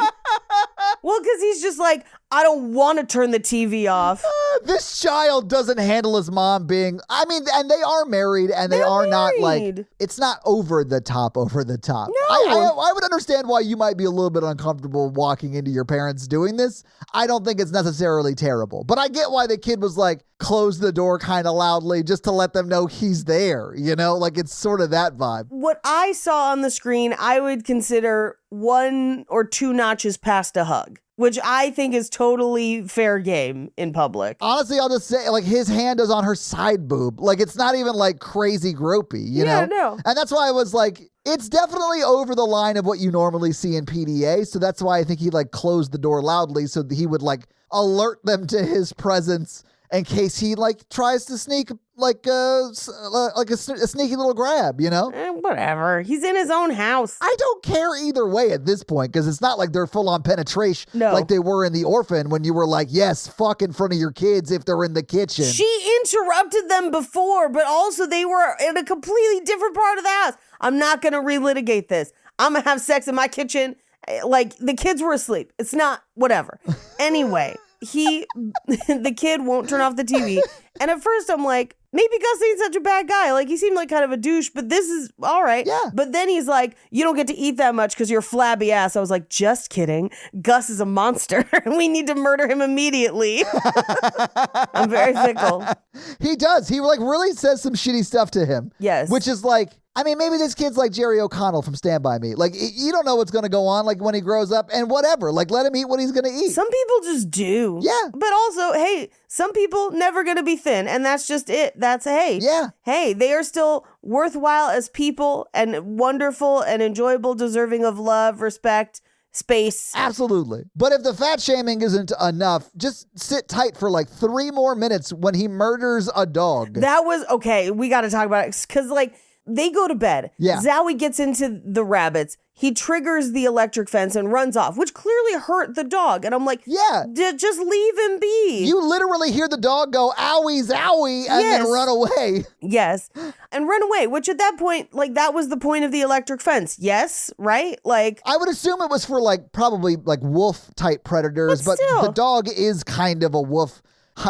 well, because he's just like, I don't want to turn the TV off.
This child doesn't handle his mom being, and they are married and they are not like, it's not over the top.
No.
I would understand why you might be a little bit uncomfortable walking into your parents doing this. I don't think it's necessarily terrible, but I get why the kid was like, close the door kind of loudly just to let them know he's there, like it's sort of that vibe.
What I saw on the screen, I would consider 1 or 2 notches past a hug, which I think is totally fair game in public.
Honestly, I'll just say, like, his hand is on her side boob. Like, it's not even, like, crazy gropey, you know?
No.
And that's why I was like, it's definitely over the line of what you normally see in PDA. So that's why I think he, like, closed the door loudly so that he would, like, alert them to his presence in case he, like, tries to sneak, like a sneaky little grab,
Whatever. He's in his own house.
I don't care either way at this point because it's not like they're full on penetration like they were in The Orphan when you were like, yes, fuck in front of your kids if they're in the kitchen.
She interrupted them before, but also they were in a completely different part of the house. I'm not going to relitigate this. I'm going to have sex in my kitchen. Like, the kids were asleep. It's not, whatever. Anyway, the kid won't turn off the TV. And at first I'm like, maybe Gus ain't such a bad guy. Like, he seemed like kind of a douche, but this is all right.
Yeah.
But then he's like, you don't get to eat that much because you're flabby ass. I was like, just kidding. Gus is a monster. We need to murder him immediately. I'm very fickle.
He does. He, like, really says some shitty stuff to him.
Yes.
Which is like, I mean, maybe this kid's like Jerry O'Connell from Stand By Me. Like, you don't know what's going to go on, like, when he grows up, and whatever. Like, let him eat what he's going to eat.
Some people just do.
Yeah.
But also, hey, some people never going to be thin, and that's just it. That's, hey.
Yeah.
Hey, they are still worthwhile as people and wonderful and enjoyable, deserving of love, respect, space.
Absolutely. But if the fat shaming isn't enough, just sit tight for like 3 more minutes when he murders a dog.
That was, okay, we got to talk about it, because, like, they go to bed.
Yeah.
Zowie gets into the rabbits. He triggers the electric fence and runs off, which clearly hurt the dog. And I'm like,
Yeah.
Just leave him be.
You literally hear the dog go, owie, zowie, and then
Yes.
run away.
Yes. And run away, which at that point, like, that was the point of the electric fence. Yes, right? Like,
I would assume it was for like probably like wolf type predators,
But
but
still.
the dog is kind of a wolf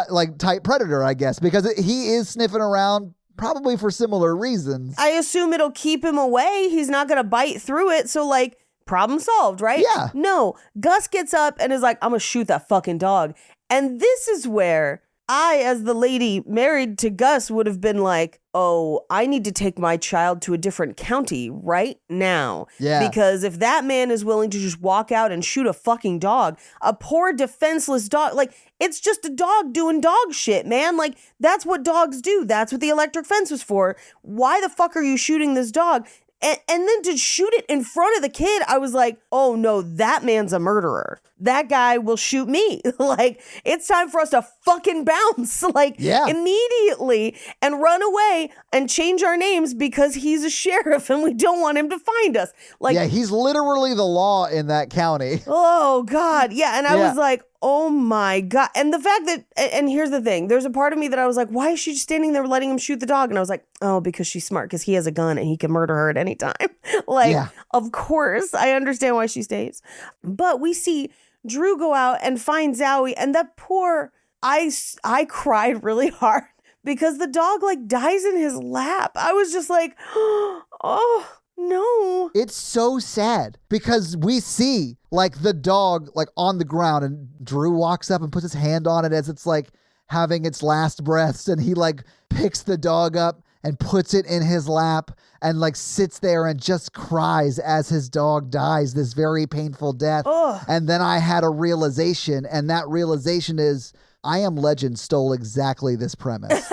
like type predator, I guess, because he is sniffing around probably for similar reasons.
I assume it'll keep him away. He's not going to bite through it. So, like, problem solved, right?
Yeah.
No, Gus gets up and is like, I'm going to shoot that fucking dog. And this is where I, as the lady married to Gus, would have been like, oh, I need to take my child to a different county right now.
Yeah.
Because if that man is willing to just walk out and shoot a fucking dog, a poor defenseless dog, like, it's just a dog doing dog shit, man. Like, that's what dogs do. That's what the electric fence was for. Why the fuck are you shooting this dog? And then to shoot it in front of the kid, I was like, oh no, that man's a murderer. That guy will shoot me. Like, it's time for us to fucking bounce, like,
Yeah.
immediately and run away and change our names because he's a sheriff and we don't want him to find us. Like,
Yeah, he's literally the law in that county.
oh God. Yeah. And I
Yeah.
was like, oh my God. And the fact that, and here's the thing, there's a part of me that I was like, why is she just standing there letting him shoot the dog? And I was like, oh, because she's smart, because he has a gun and he can murder her at any time. Like,
Yeah.
of course, I understand why she stays. But we see Drew go out and find Zowie, and that poor, I cried really hard because the dog like dies in his lap. I was just like, oh, no.
It's so sad because we see like the dog like on the ground and Drew walks up and puts his hand on it as it's like having its last breaths, and he like picks the dog up and puts it in his lap and like sits there and just cries as his dog dies this very painful death.
Ugh.
And then I had a realization, and that realization is I Am Legend stole exactly this premise.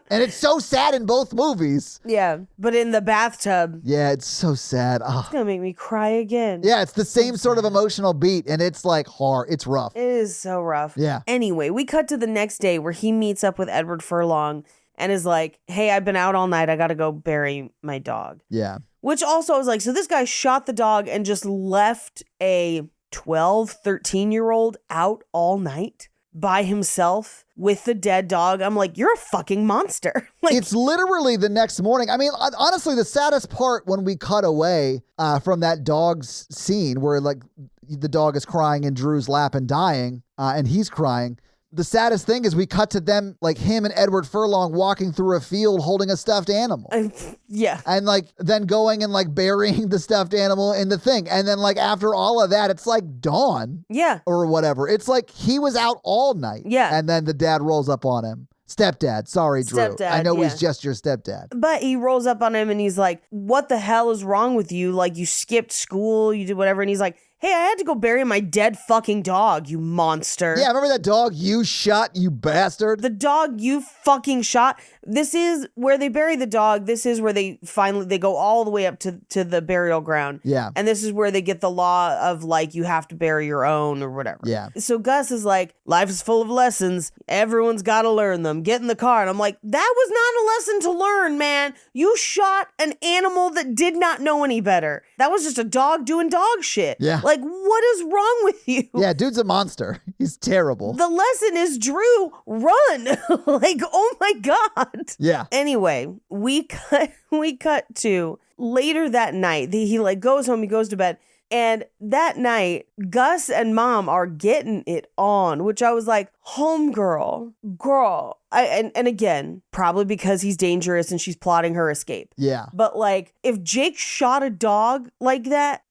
And it's so sad in both movies.
Yeah, but in the bathtub,
Yeah, it's so sad. Oh.
it's gonna make me cry again.
Yeah, it's the same sort of emotional beat, and it's like hard. It's rough.
It is so rough.
Yeah.
Anyway, we cut to the next day where he meets up with Edward Furlong and is like, hey, I've been out all night. I got to go bury my dog.
Yeah.
Which also I was like, so this guy shot the dog and just left a 12, 13-year-old out all night by himself with the dead dog. I'm like, you're a fucking monster. Like,
It's literally the next morning. I mean, honestly, the saddest part when we cut away from that dog's scene where like the dog is crying in Drew's lap and dying, and he's crying. The saddest thing is we cut to them, like him and Edward Furlong walking through a field holding a stuffed animal.
yeah.
And like then going and like burying the stuffed animal in the thing. And then like after all of that, it's like dawn
Yeah.
or whatever. It's like he was out all night.
Yeah.
And then the dad rolls up on him. Stepdad. Sorry, Drew.
Stepdad,
I know
yeah.
he's just your stepdad.
But he rolls up on him and he's like, what the hell is wrong with you? Like, you skipped school, you did whatever. And he's like, hey, I had to go bury my dead fucking dog, you monster.
Yeah, remember that dog you shot, you bastard?
The dog you fucking shot. This is where they bury the dog. This is where they go all the way up to the burial ground.
Yeah.
And this is where they get the law of like, you have to bury your own or whatever.
Yeah.
So Gus is like, life is full of lessons. Everyone's got to learn them. Get in the car. And I'm like, that was not a lesson to learn, man. You shot an animal that did not know any better. That was just a dog doing dog shit.
Yeah.
Like, what is wrong with you?
Yeah, dude's a monster. He's terrible.
The lesson is, Drew, run. Like, oh my God.
Yeah.
Anyway, we cut to later that night. He like goes home, he goes to bed. And that night, Gus and Mom are getting it on, which I was like, homegirl, girl. And again, probably because he's dangerous and she's plotting her escape.
Yeah.
But like, if Jake shot a dog like that,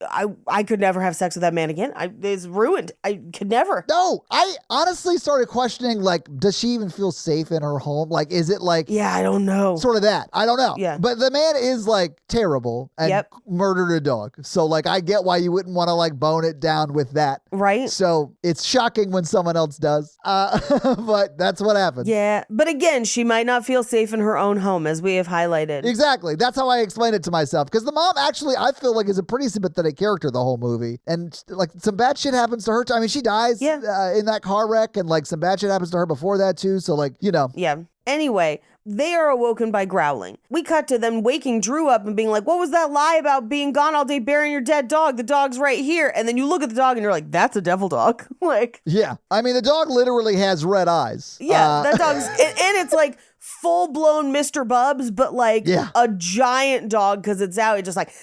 I could never have sex with that man again. It's ruined. I could never.
No, I honestly started questioning, like, does she even feel safe in her home? Like, is it like,
Yeah, I don't know.
sort of that? I don't know.
Yeah.
But the man is like terrible and murdered a dog. So like, I get why you wouldn't want to like bone it down with that.
Right?
So it's shocking when someone else does. But that's what happens.
Yeah. But again, she might not feel safe in her own home, as we have highlighted.
Exactly. That's how I explain it to myself. Because the mom actually, I feel like, is a pretty sympathetic character the whole movie. And like some bad shit happens to her. I mean, she dies in that car wreck, and like some bad shit happens to her before that too. So like, you know.
Yeah. Anyway, they are awoken by growling. We cut to them waking Drew up and being like, what was that lie about being gone all day burying your dead dog? The dog's right here. And then you look at the dog and you're like, that's a devil dog. Like,
yeah. I mean, the dog literally has red eyes.
Yeah, that dog's, and it's like full-blown Mr. Bubs, but like a giant dog, because it's out, it's just like,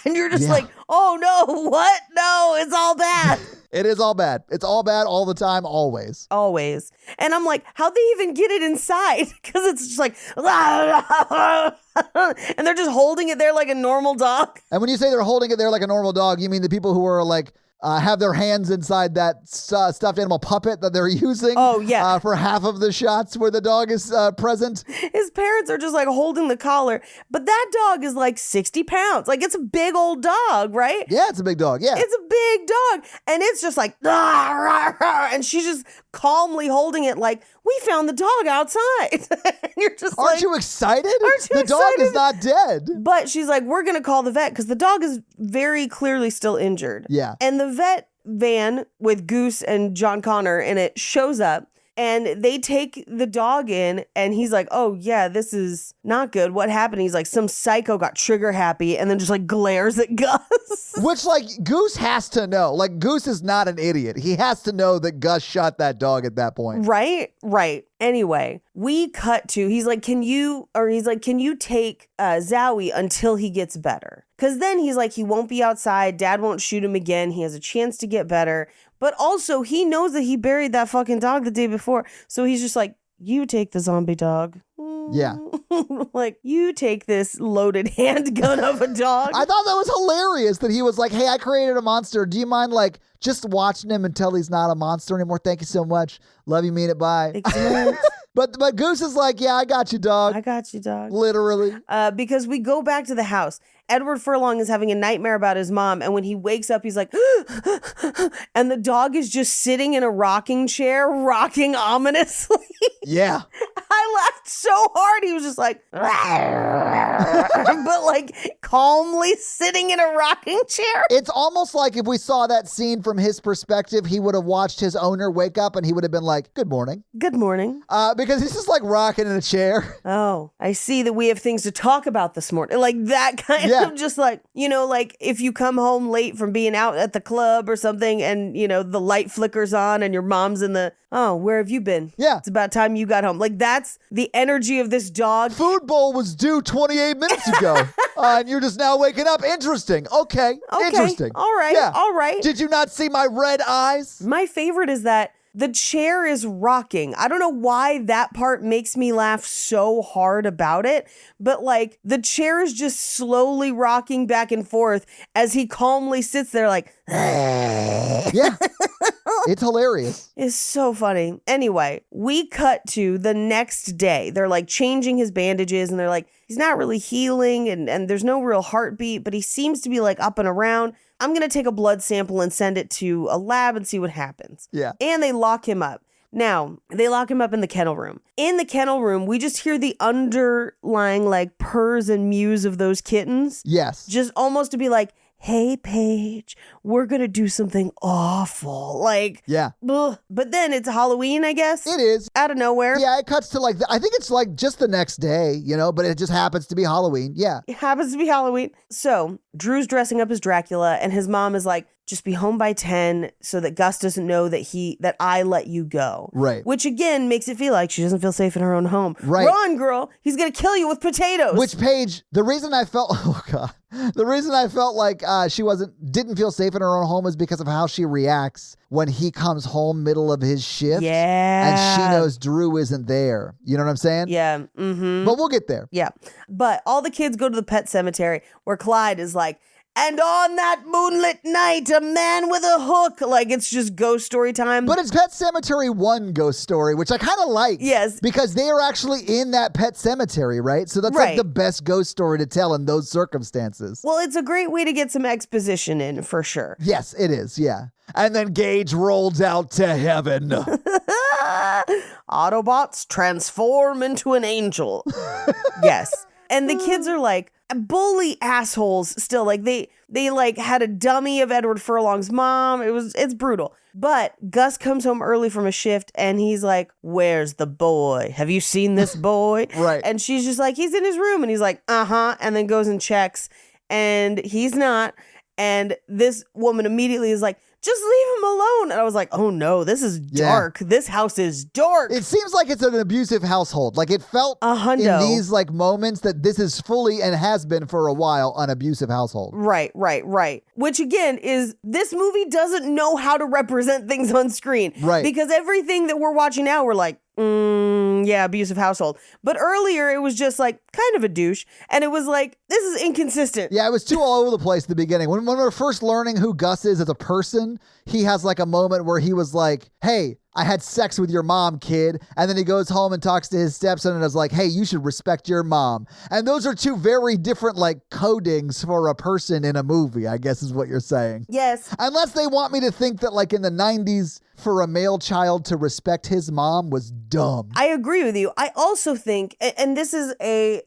and you're just like, oh no, what? No, it's all bad.
It is all bad. It's all bad all the time, always.
Always. And I'm like, how'd they even get it inside? Because it's just like, and they're just holding it there like a normal dog.
And when you say they're holding it there like a normal dog, you mean the people who are like, have their hands inside that stuffed animal puppet that they're using.
Oh, yeah.
For half of the shots where the dog is present.
His parents are just like holding the collar. But that dog is like 60 pounds. Like, it's a big old dog, right?
Yeah, it's a big dog. Yeah.
It's a big dog. And it's just like, and she's just calmly holding it like, we found the dog outside. And you're just
Aren't you excited?
Aren't you
the dog is not dead.
But she's like, we're going to call the vet because the dog is very clearly still injured.
Yeah.
And the vet van with Goose and John Connor in it shows up. And they take the dog in, and he's like, oh, yeah, this is not good. What happened? He's like, some psycho got trigger happy and then just like glares at Gus.
Which, like, Goose has to know. Like, Goose is not an idiot. He has to know that Gus shot that dog at that point.
Right, right. Anyway, we cut to, he's like, can you take Zowie until he gets better? Because then he's like, he won't be outside. Dad won't shoot him again. He has a chance to get better. But also, he knows that he buried that fucking dog the day before. So he's just like, you take the zombie dog.
Yeah.
Like, you take this loaded handgun of a dog.
I thought that was hilarious that he was like, hey, I created a monster. Do you mind, like, just watching him until he's not a monster anymore? Thank you so much. Love you, mean it, bye.
Excellent.
But Goose is like, yeah, I got you, dog.
I got you, dog.
Literally.
Because we go back to the house. Edward Furlong is having a nightmare about his mom. And when he wakes up, he's like, and the dog is just sitting in a rocking chair, rocking ominously.
Yeah.
I laughed so hard. He was just like, but like calmly sitting in a rocking chair.
It's almost like if we saw that scene from his perspective, he would have watched his owner wake up and he would have been like, good morning.
Good morning.
Because he's just like rocking in a chair.
Oh, I see that we have things to talk about this morning. Like that kind of just like, you know, like if you come home late from being out at the club or something and, you know, the light flickers on and your mom's in the, oh, where have you been?
Yeah.
It's about time you got home. Like that's the energy of this dog.
Food bowl was due 28 minutes ago. And you're just now waking up. Interesting. Okay. Interesting.
All right.
Yeah.
All right.
Did you not see my red eyes?
My favorite is that the chair is rocking. I don't know why that part makes me laugh so hard about it, but like the chair is just slowly rocking back and forth as he calmly sits there like,
yeah. It's hilarious.
It's so funny. Anyway, we cut to the next day. They're like changing his bandages and they're like, he's not really healing and there's no real heartbeat, but he seems to be like up and around. I'm going to take a blood sample and send it to a lab and see what happens.
Yeah.
And they lock him up. Now, they lock him up in the kennel room. In the kennel room, we just hear the underlying like purrs and mews of those kittens.
Yes.
Just almost to be like, hey, Paige, we're going to do something awful. Like,
yeah.
Ugh. But then it's Halloween, I guess.
It is.
Out of nowhere.
Yeah, it cuts to like, I think it's like just the next day, you know, but it just happens to be Halloween. Yeah.
It happens to be Halloween. So Drew's dressing up as Dracula and his mom is like, just be home by 10 so that Gus doesn't know that I let you go.
Right.
Which again makes it feel like she doesn't feel safe in her own home.
Right.
Run, girl. He's going to kill you with potatoes.
Which, Paige, the reason I felt like she didn't feel safe in her own home is because of how she reacts when he comes home middle of his shift.
Yeah.
And she knows Drew isn't there. You know what I'm saying?
Yeah. Mm-hmm.
But we'll get there.
Yeah. But all the kids go to the pet cemetery where Clyde is like, and on that moonlit night, a man with a hook. Like, it's just ghost story time.
But it's Pet Sematary I ghost story, which I kind of like.
Yes.
Because they are actually in that pet cemetery, right? So that's like
Right.
the best ghost story to tell in those circumstances.
Well, it's a great way to get some exposition in, for sure.
Yes, it is, yeah. And then Gage rolls out to heaven.
Autobots transform into an angel. Yes. And the kids are like bully assholes still. Like they like had a dummy of Edward Furlong's mom. It's brutal. But Gus comes home early from a shift and he's like, "Where's the boy? Have you seen this boy?"
Right.
And she's just like, "He's in his room." And he's like, "Uh-huh." And then goes and checks and he's not. And this woman immediately is like, "Just leave him alone." And I was like, oh no, this is dark. This house is dark.
It seems like it's an abusive household. Like it felt
A hundo.
in these like moments that this is fully and has been for a while an abusive household.
Right. Which again is this movie doesn't know how to represent things on screen.
Right.
Because everything that we're watching now, we're like, yeah, abusive household. But earlier it was just like kind of a douche. And it was like, this is inconsistent.
Yeah, it was too all over the place at the beginning. When we're first learning who Gus is as a person, he has like a moment where he was like, "Hey, I had sex with your mom, kid." And then he goes home and talks to his stepson and is like, "Hey, you should respect your mom." And those are two very different like codings for a person in a movie, I guess is what you're saying.
Yes.
Unless they want me to think that like in the 90s, for a male child to respect his mom was dumb.
I agree with you. I also think, and this is the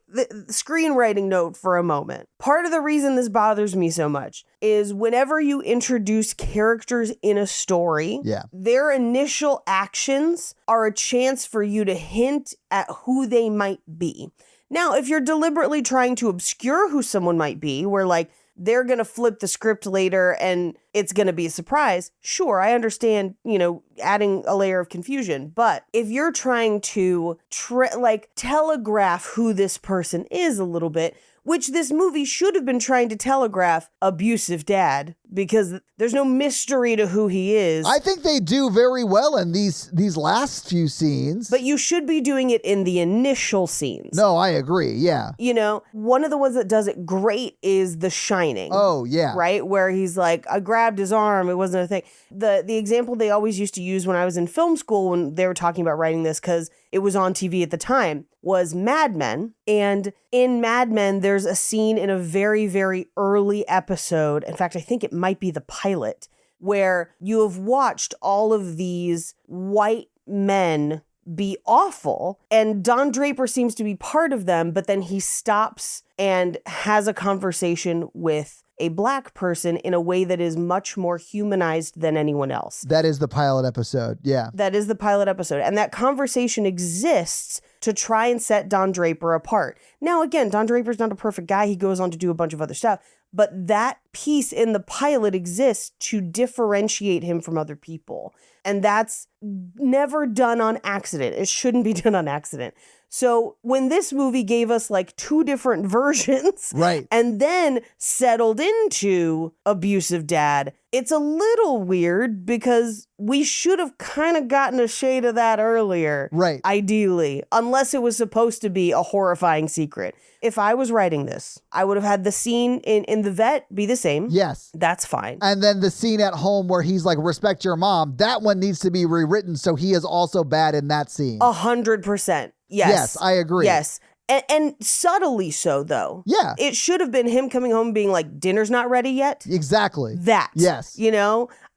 screenwriting note for a moment. Part of the reason this bothers me so much is whenever you introduce characters in a story, their initial actions are a chance for you to hint at who they might be. Now, if you're deliberately trying to obscure who someone might be, where like they're going to flip the script later and it's going to be a surprise. Sure, I understand, adding a layer of confusion. But if you're trying to telegraph who this person is a little bit, which this movie should have been trying to telegraph abusive dad, because there's no mystery to who he is.
I think they do very well in these last few scenes.
But you should be doing it in the initial scenes.
No, I agree. Yeah.
One of the ones that does it great is The Shining.
Oh, yeah.
Right? Where he's like, I grabbed his arm. It wasn't a thing. The example they always used to use when I was in film school when they were talking about writing this, because it was on TV at the time, was Mad Men. And in Mad Men, there's a scene in a very, very early episode. In fact, I think it might be the pilot, where you have watched all of these white men be awful, and Don Draper seems to be part of them, but then he stops and has a conversation with a black person in a way that is much more humanized than anyone else.
That is the pilot episode. Yeah.
That is the pilot episode. And that conversation exists to try and set Don Draper apart. Now, again, Don Draper's not a perfect guy. He goes on to do a bunch of other stuff. But that piece in the pilot exists to differentiate him from other people. And that's never done on accident. It shouldn't be done on accident. So when this movie gave us like two different versions,
right,
and then settled into abusive dad, it's a little weird because we should have kind of gotten a shade of that earlier.
Right.
Ideally, unless it was supposed to be a horrifying secret. If I was writing this, I would have had the scene in the vet be the same.
Yes.
That's fine.
And then the scene at home where he's like, respect your mom, that one needs to be rewritten so he is also bad in that scene.
100%. Yes, I agree. Yes. And subtly so, though.
Yeah.
It should have been him coming home being like, dinner's not ready yet.
Exactly.
That.
Yes.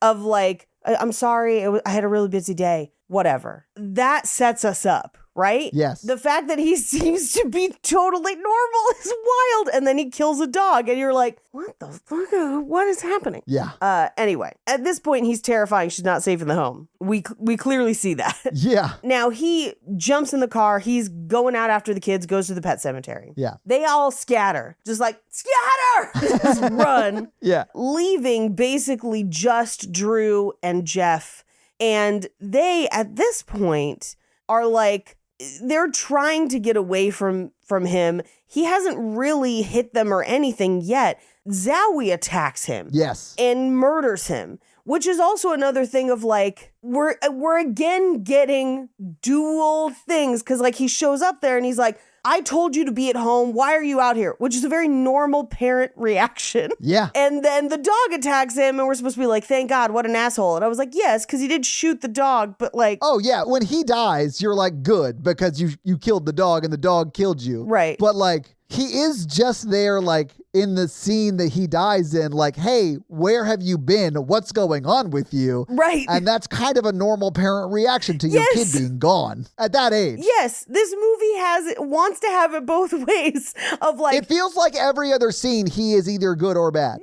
Of like, I'm sorry, I had a really busy day. Whatever. That sets us up right?
Yes.
The fact that he seems to be totally normal is wild. And then he kills a dog and you're like, what the fuck? What is happening?
Yeah.
Anyway, at this point, he's terrifying. She's not safe in the home. We clearly see that.
Yeah.
Now he jumps in the car. He's going out after the kids, goes to the pet cemetery.
Yeah.
They all scatter, just like, scatter! Just run.
Yeah.
Leaving basically just Drew and Jeff. And they, at this point, are like, they're trying to get away from him. He hasn't really hit them or anything yet. Zowie attacks him.
Yes.
And murders him, which is also another thing of like, we're again getting dual things. Cause like he shows up there and he's like, I told you to be at home. Why are you out here? Which is a very normal parent reaction.
Yeah.
And then the dog attacks him and we're supposed to be like, thank God, what an asshole. And I was like, yes, because he did shoot the dog, but like.
Oh, yeah. When he dies, you're like, good, because you killed the dog and the dog killed you.
Right.
But like, he is just there, like, in the scene that he dies in, like, hey, where have you been? What's going on with you?
Right.
And that's kind of a normal parent reaction to your
Yes.
kid being gone at that age.
Yes, this movie wants to have it both ways of like.
It feels like every other scene, he is either good or bad.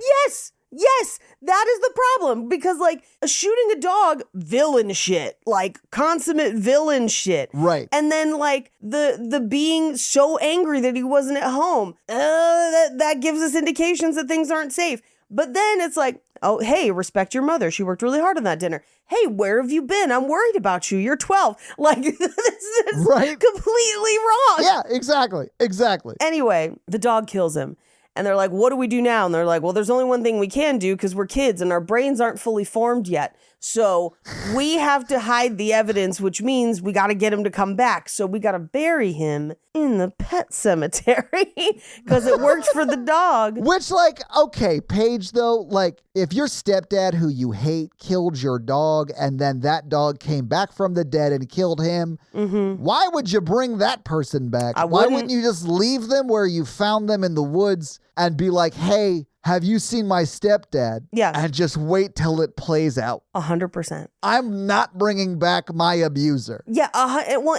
Yes, that is the problem because like shooting a dog, villain shit, like consummate villain shit.
Right.
And then like the being so angry that he wasn't at home, that gives us indications that things aren't safe. But then it's like, oh, hey, respect your mother. She worked really hard on that dinner. Hey, where have you been? I'm worried about you. You're 12. Like, this is
Right.
completely wrong.
Yeah, exactly.
Anyway, the dog kills him. And they're like, what do we do now? And they're like, well, there's only one thing we can do because we're kids and our brains aren't fully formed yet. So we have to hide the evidence, which means we got to get him to come back. So we got to bury him in the pet cemetery because it worked for the dog.
Which, like, okay, Paige, though, like, if your stepdad who you hate killed your dog and then that dog came back from the dead and killed him, why would you bring that person back? Why wouldn't you just leave them where you found them in the woods and be like, hey, have you seen my stepdad?
Yeah.
And just wait till it plays out.
100%.
I'm not bringing back my abuser.
Yeah. Well,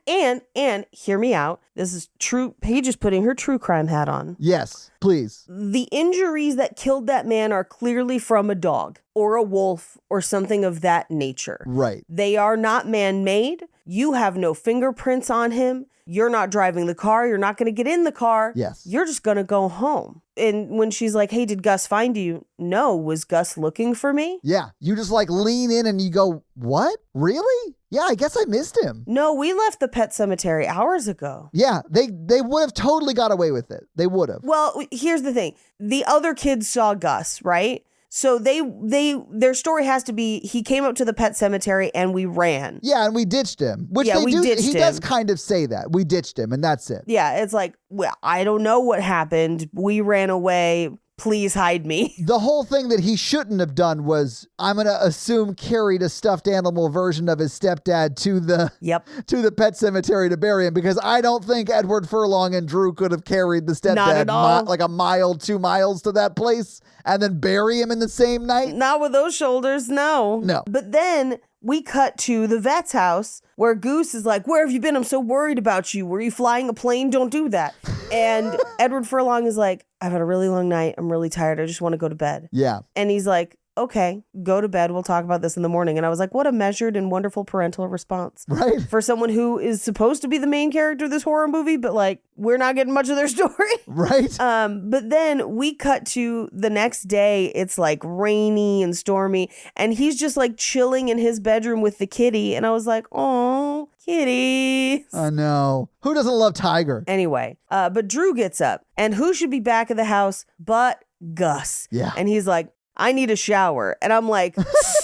and hear me out. This is true. Paige is putting her true crime hat on.
Yes, please.
The injuries that killed that man are clearly from a dog or a wolf or something of that nature.
Right.
They are not man-made. You have no fingerprints on him. You're not driving the car. You're not going to get in the car.
Yes.
You're just going to go home. And when she's like, hey, did Gus find you? No. Was Gus looking for me?
Yeah. You just like lean in and you go, what? Really? Yeah, I guess I missed him.
No, we left the pet cemetery hours ago.
Yeah, they would have totally got away with it. They would have.
Well, here's the thing. The other kids saw Gus, right? So their story has to be he came up to the pet cemetery and we ran.
Yeah, and we ditched him. Which
Yeah,
they
we
do.
ditched
He
him.
does kind of say that. We ditched him, and that's it.
Yeah, it's like, well, I don't know what happened. We ran away. Please hide me.
The whole thing that he shouldn't have done was, I'm going to assume, carried a stuffed animal version of his stepdad to the pet cemetery to bury him, because I don't think Edward Furlong and Drew could have carried the stepdad
Not at all.
like a mile, 2 miles to that place and then bury him in the same night.
Not with those shoulders, no.
No.
But then we cut to the vet's house where Goose is like, where have you been? I'm so worried about you. Were you flying a plane? Don't do that. And Edward Furlong is like, I've had a really long night. I'm really tired. I just want to go to bed.
Yeah.
And he's like, okay, go to bed. We'll talk about this in the morning. And I was like, what a measured and wonderful parental response.
Right.
For someone who is supposed to be the main character of this horror movie, but like, we're not getting much of their story.
Right.
But then we cut to the next day. It's like rainy and stormy. And he's just like chilling in his bedroom with the kitty. And I was like, oh, kitty.
I know. Who doesn't love Tiger?
Anyway, but Drew gets up. And who should be back at the house but Gus?
Yeah.
And he's like, I need a shower. And I'm like,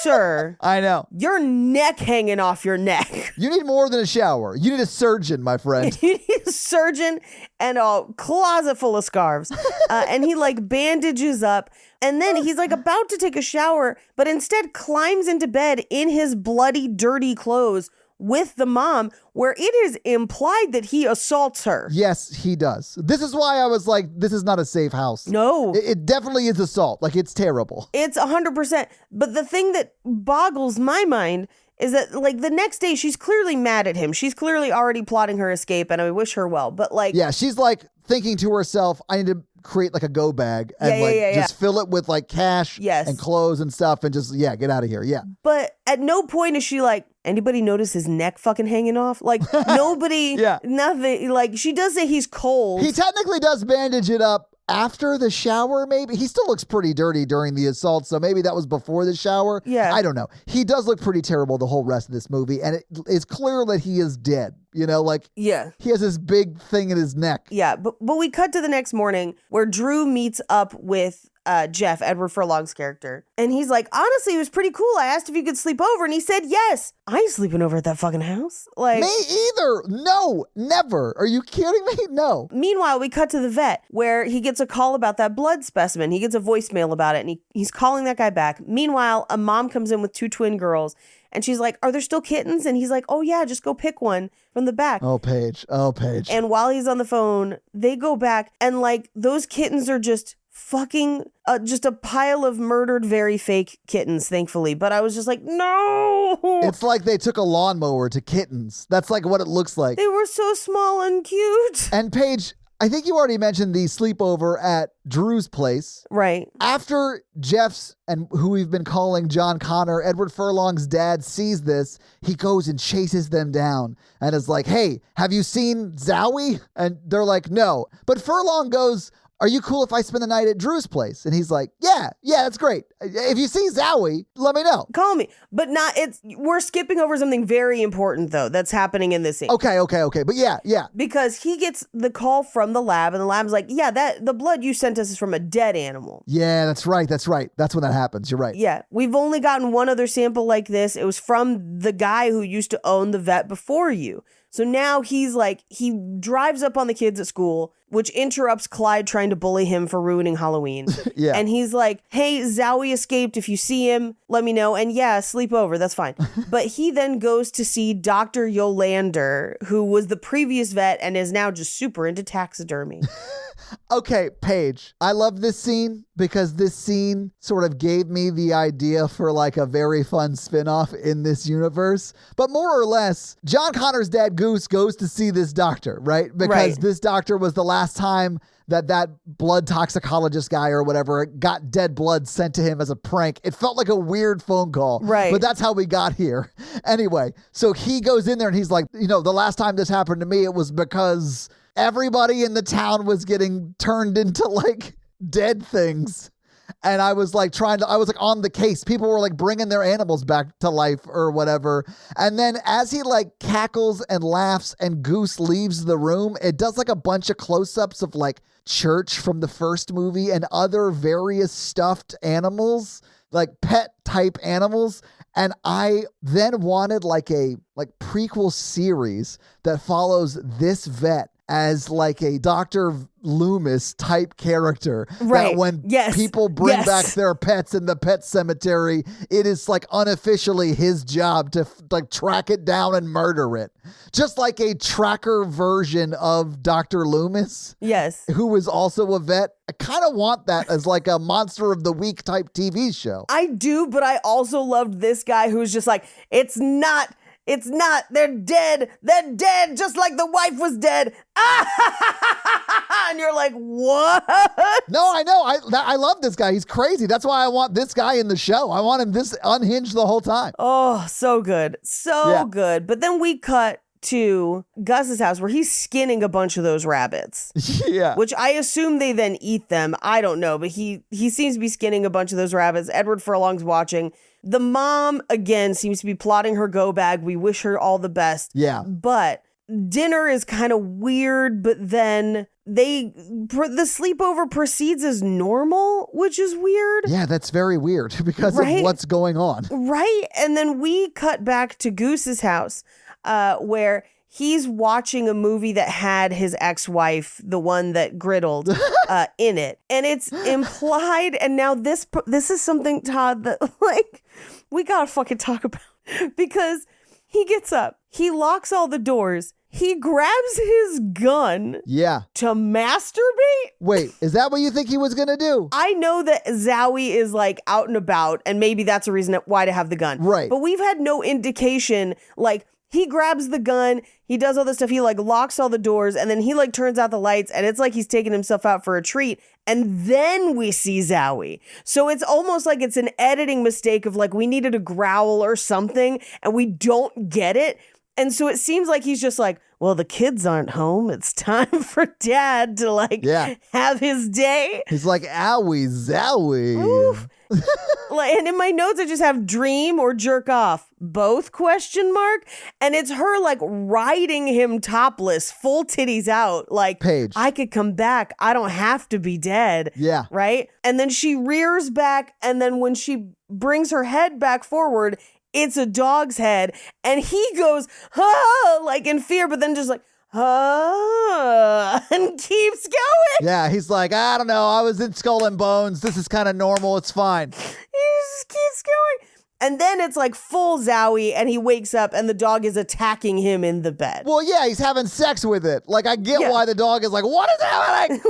sir,
I know.
your neck hanging off your neck.
You need more than a shower. You need a surgeon, my friend.
You need a surgeon and a closet full of scarves. And he like bandages up. And then he's like about to take a shower, but instead climbs into bed in his bloody, dirty clothes with the mom, where it is implied that he assaults her.
Yes, he does. This is why I was like, this is not a safe house.
No.
It definitely is assault. Like, it's terrible.
It's 100%. But the thing that boggles my mind is that like the next day she's clearly mad at him. She's clearly already plotting her escape, and I wish her well. But like,
Yeah, she's like thinking to herself, I need to create like a go bag and just fill it with like cash and clothes and stuff and just, get out of here. Yeah.
But at no point is she like, anybody notice his neck fucking hanging off? Like nobody, nothing. Like she does say he's cold.
He technically does bandage it up after the shower, maybe. He still looks pretty dirty during the assault, so maybe that was before the shower.
Yeah.
I don't know. He does look pretty terrible the whole rest of this movie, and it is clear that he is dead. You know, like, he has this big thing in his neck.
Yeah, but we cut to the next morning where Drew meets up with Jeff, Edward Furlong's character. And he's like, honestly, it was pretty cool. I asked if you could sleep over, and he said yes. I ain't sleeping over at that fucking house. Like,
me either. No, never. Are you kidding me? No.
Meanwhile, we cut to the vet where he gets a call about that blood specimen. He gets a voicemail about it, and he's calling that guy back. Meanwhile, a mom comes in with 2 twin girls, and she's like, are there still kittens? And he's like, oh yeah, just go pick one from the back.
Oh, Paige. And
while he's on the phone, they go back, and like those kittens are just fucking just a pile of murdered, very fake kittens, thankfully. But I was just like, no.
It's like they took a lawnmower to kittens. That's like what it looks like.
They were so small and cute.
And Paige, I think you already mentioned the sleepover at Drew's place.
Right.
After Jeff's, and who we've been calling John Connor, Edward Furlong's dad, sees this, he goes and chases them down and is like, hey, have you seen Zowie? And they're like, no. But Furlong goes, are you cool if I spend the night at Drew's place? And he's like, yeah, that's great. If you see Zowie, let me know.
Call me. But we're skipping over something very important, though, that's happening in this scene.
Okay. But yeah.
Because he gets the call from the lab, and the lab's like, the blood you sent us is from a dead animal.
Yeah, that's right. That's when that happens. You're right.
Yeah. We've only gotten one other sample like this. It was from the guy who used to own the vet before you. So now he's like, he drives up on the kids at school, which interrupts Clyde trying to bully him for ruining Halloween.
Yeah.
And he's like, hey, Zowie escaped. If you see him, let me know. And sleep over. That's fine. But he then goes to see Dr. Yolander, who was the previous vet and is now just super into taxidermy.
Okay, Paige, I love this scene because this scene sort of gave me the idea for like a very fun spinoff in this universe. But more or less, John Connor's dad, Goose, goes to see this doctor, right? Because this doctor was the last time that blood toxicologist guy or whatever got dead blood sent to him as a prank. It felt like a weird phone call.
Right.
But that's how we got here. Anyway, so he goes in there and he's like, the last time this happened to me, it was because everybody in the town was getting turned into like dead things. And I was like I was like on the case. People were like bringing their animals back to life or whatever. And then as he like cackles and laughs and Goose leaves the room, it does like a bunch of close-ups of like Church from the first movie and other various stuffed animals, like pet type animals. And I then wanted like a prequel series that follows this vet as like a Dr. Loomis type character.
Right.
That when people bring back their pets in the pet cemetery, it is like unofficially his job to like track it down and murder it. Just like a tracker version of Dr. Loomis.
Yes.
Who is also a vet. I kind of want that as like a Monster of the Week type TV show.
I do, but I also loved this guy who's just like, it's not, they're dead, just like the wife was dead. And you're like, what?
No, I know, I love this guy, he's crazy. That's why I want this guy in the show. I want him this unhinged the whole time.
Oh, so good, good. But then we cut to Gus's house where he's skinning a bunch of those rabbits.
Yeah.
Which I assume they then eat them. I don't know, but he seems to be skinning a bunch of those rabbits. Edward Furlong's watching. The mom, again, seems to be plotting her go bag. We wish her all the best.
Yeah.
But dinner is kind of weird, but then the sleepover proceeds as normal, which is weird.
Yeah, that's very weird because of what's going on.
Right. And then we cut back to Goose's house where he's watching a movie that had his ex-wife, the one that griddled, in it. And it's implied. And now this is something, Todd, that like we gotta fucking talk about. Because he gets up, he locks all the doors, he grabs his gun
Yeah.
to masturbate.
Wait, is that what you think he was going to do?
I know that Zowie is like out and about, and maybe that's a reason why to have the gun.
Right.
But we've had no indication, like, he grabs the gun, he does all this stuff, he like locks all the doors, and then he like turns out the lights, and it's like he's taking himself out for a treat. And then we see Zowie. So it's almost like it's an editing mistake of like, we needed a growl or something, and we don't get it. And so it seems like he's just like, well, the kids aren't home. It's time for dad to like have his day.
He's like, owie, zowie.
Oof. Like, and in my notes, I just have dream or jerk off, both ? And it's her like riding him topless, full titties out. Like,
Paige.
I could come back. I don't have to be dead.
Yeah.
Right. And then she rears back. And then when she brings her head back forward, it's a dog's head, and he goes, ah, like in fear, but then just like, ah, and keeps going.
Yeah, he's like, I don't know. I was in Skull and Bones. This is kind of normal. It's fine.
He just keeps going. And then it's like full Zowie, and he wakes up, and the dog is attacking him in the bed.
Well, yeah, he's having sex with it. Like, I get why the dog is like, what is happening?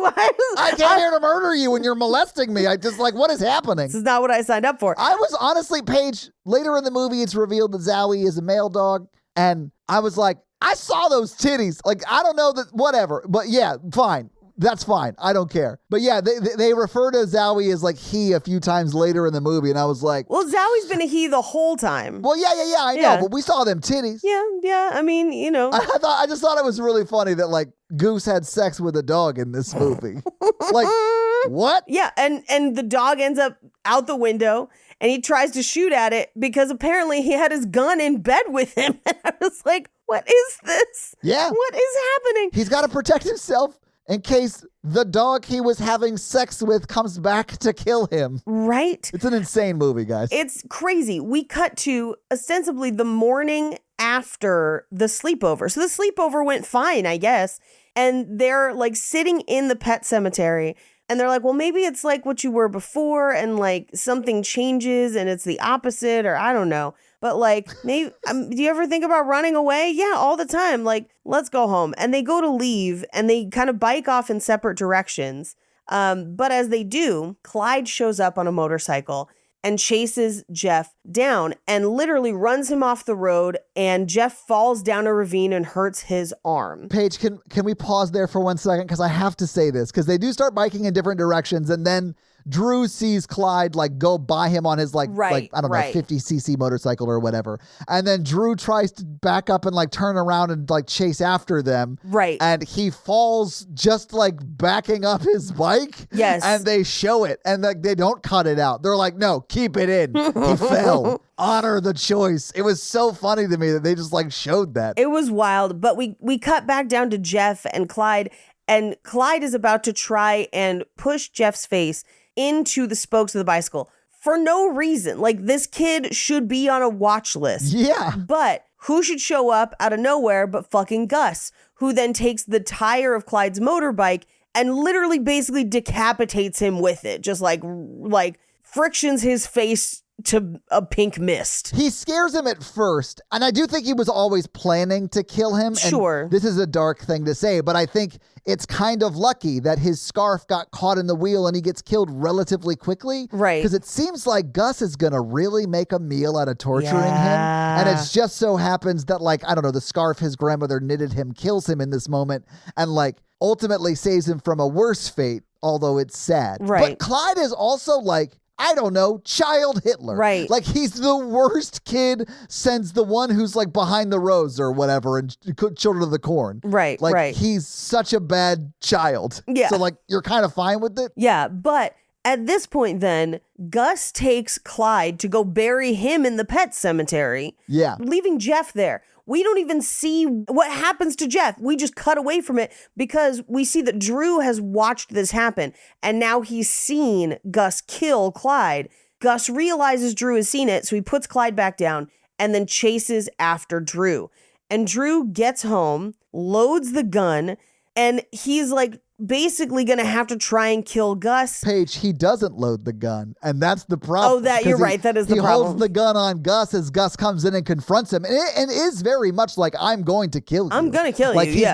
I came here to murder you, and you're molesting me. I just like, what is happening?
This is not what I signed up for.
I was honestly, Paige, later in the movie, it's revealed that Zowie is a male dog. And I was like, I saw those titties. Like, I don't know that, whatever. But yeah, fine. That's fine. I don't care. But yeah, they refer to Zowie as like he a few times later in the movie. And I was like,
well, Zowie's been a he the whole time.
well, yeah, I know. But we saw them titties.
Yeah. I mean, you know.
I just thought it was really funny that like Goose had sex with a dog in this movie. Like, what?
Yeah, and the dog ends up out the window, and he tries to shoot at it because apparently he had his gun in bed with him. And I was like, what is this?
Yeah.
What is happening?
He's got to protect himself in case the dog he was having sex with comes back to kill him.
Right?
It's an insane movie, guys.
It's crazy. We cut to ostensibly the morning after the sleepover. So the sleepover went fine, I guess. And they're like sitting in the pet cemetery. And they're like, well, maybe it's like what you were before, and like something changes and it's the opposite, or I don't know. But like, maybe, do you ever think about running away? Yeah, all the time. Like, let's go home. And they go to leave, and they kind of bike off in separate directions. But as they do, Clyde shows up on a motorcycle and chases Jeff down and literally runs him off the road, and Jeff falls down a ravine and hurts his arm.
Paige, can we pause there for 1 second? Because I have to say this, because they do start biking in different directions, and then Drew sees Clyde like go by him on his like I don't know, 50cc motorcycle or whatever. And then Drew tries to back up and like turn around and like chase after them.
Right.
And he falls just like backing up his bike.
Yes.
And they show it, and like they don't cut it out. They're like, no, keep it in. He fell. Honor the choice. It was so funny to me that they just like showed that.
It was wild. But we cut back down to Jeff and Clyde is about to try and push Jeff's face into the spokes of the bicycle for no reason. Like, this kid should be on a watch list.
Yeah.
But who should show up out of nowhere but fucking Gus, who then takes the tire of Clyde's motorbike and literally basically decapitates him with it. Just like frictions his face to a pink mist.
He scares him at first, and I do think he was always planning to kill him.
Sure.
And this is a dark thing to say, but I think it's kind of lucky that his scarf got caught in the wheel and he gets killed relatively quickly.
Right.
Because it seems like Gus is going to really make a meal out of torturing him. And it just so happens that, like, I don't know, the scarf his grandmother knitted him kills him in this moment and, like, ultimately saves him from a worse fate, although it's sad.
Right.
But Clyde is also, like, I don't know, child Hitler.
Right.
Like, he's the worst kid since the one who's like behind the rose or whatever and Children of the Corn.
Right,
like,
right.
He's such a bad child.
Yeah.
So like, you're kind of fine with it?
Yeah, but at this point then, Gus takes Clyde to go bury him in the pet cemetery.
Yeah.
Leaving Jeff there. We don't even see what happens to Jeff. We just cut away from it because we see that Drew has watched this happen, and now he's seen Gus kill Clyde. Gus realizes Drew has seen it, so he puts Clyde back down and then chases after Drew. And Drew gets home, loads the gun, and he's like basically going to have to try and kill Gus.
Paige, he doesn't load the gun, and that's the problem.
Oh, you're right. That is the problem.
He holds the gun on Gus as Gus comes in and confronts him, and is very much like, I'm going to kill you.
I'm going to kill
like,
you,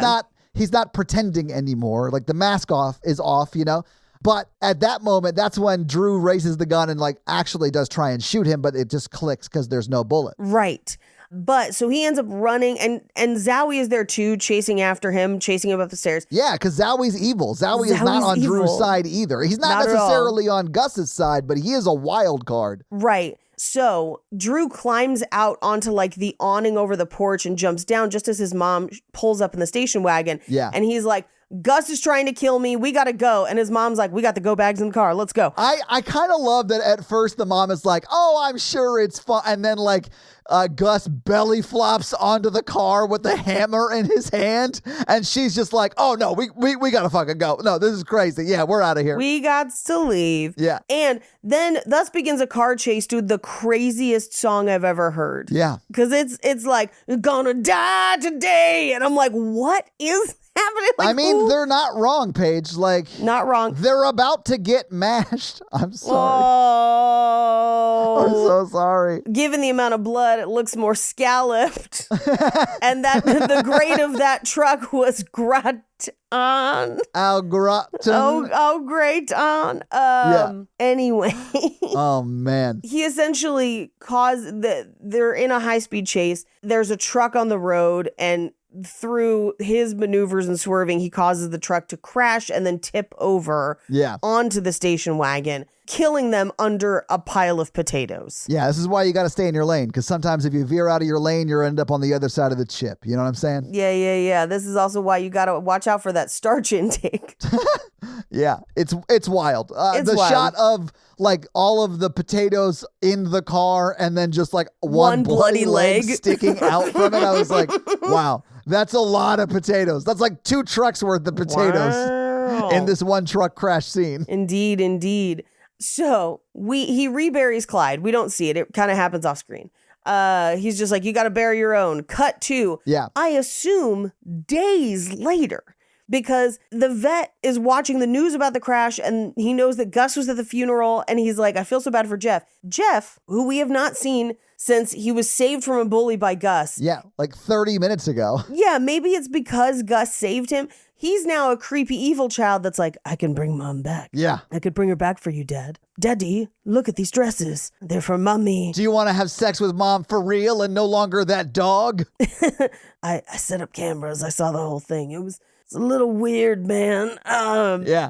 he's not pretending anymore. Like, the mask is off, you know? But at that moment, that's when Drew raises the gun and like actually does try and shoot him, but it just clicks because there's no bullet.
Right. But so he ends up running, and Zowie is there too, chasing after him, chasing him up the stairs.
Yeah, because Zowie's evil. Zowie is not on Drew's side either. He's not necessarily on Gus's side, but he is a wild card.
Right. So Drew climbs out onto like the awning over the porch and jumps down just as his mom pulls up in the station wagon.
Yeah.
And he's like, Gus is trying to kill me. We got to go. And his mom's like, we got the go bags in the car. Let's go.
I kind of love that at first the mom is like, oh, I'm sure it's fun. And then like Gus belly flops onto the car with the hammer in his hand. And she's just like, oh, no, we got to fucking go. No, this is crazy. Yeah, we're out of here.
We got to leave.
Yeah.
And then thus begins a car chase to the craziest song I've ever heard.
Yeah.
Because it's like, gonna die today. And I'm like, what is happening? Like,
I mean, they're not wrong, Paige. Like,
not wrong.
They're about to get mashed. I'm sorry.
Oh.
I'm so sorry.
Given the amount of blood, it looks more scalloped. And that the grade of that truck was gratin.
Au gratin.
Oh, great on. Anyway.
Oh, man.
He essentially they're in a high-speed chase. There's a truck on the road, and through his maneuvers and swerving, he causes the truck to crash and then tip over onto the station wagon, killing them under a pile of potatoes.
Yeah, this is why you got to stay in your lane, because sometimes if you veer out of your lane, you end up on the other side of the chip. You know what I'm saying?
Yeah. This is also why you got to watch out for that starch intake.
Yeah, it's wild.
It's
the
wild.
shot of like all of the potatoes in the car and then just like one bloody leg sticking out from it. I was like, wow, that's a lot of potatoes. That's like 2 trucks worth of potatoes in this one truck crash scene.
Indeed. So he reburies Clyde. We don't see it. It kind of happens off screen. He's just like, you got to bury your own. Cut to, I assume, days later. Because the vet is watching the news about the crash and he knows that Gus was at the funeral and he's like, I feel so bad for Jeff. Jeff, who we have not seen since he was saved from a bully by Gus.
Yeah, like 30 minutes ago.
Yeah, maybe it's because Gus saved him. He's now a creepy evil child that's like, I can bring Mom back.
Yeah.
I could bring her back for you, Dad. Daddy, look at these dresses. They're for Mommy.
Do you want to have sex with Mom for real and no longer that dog?
I set up cameras. I saw the whole thing. It's a little weird, man.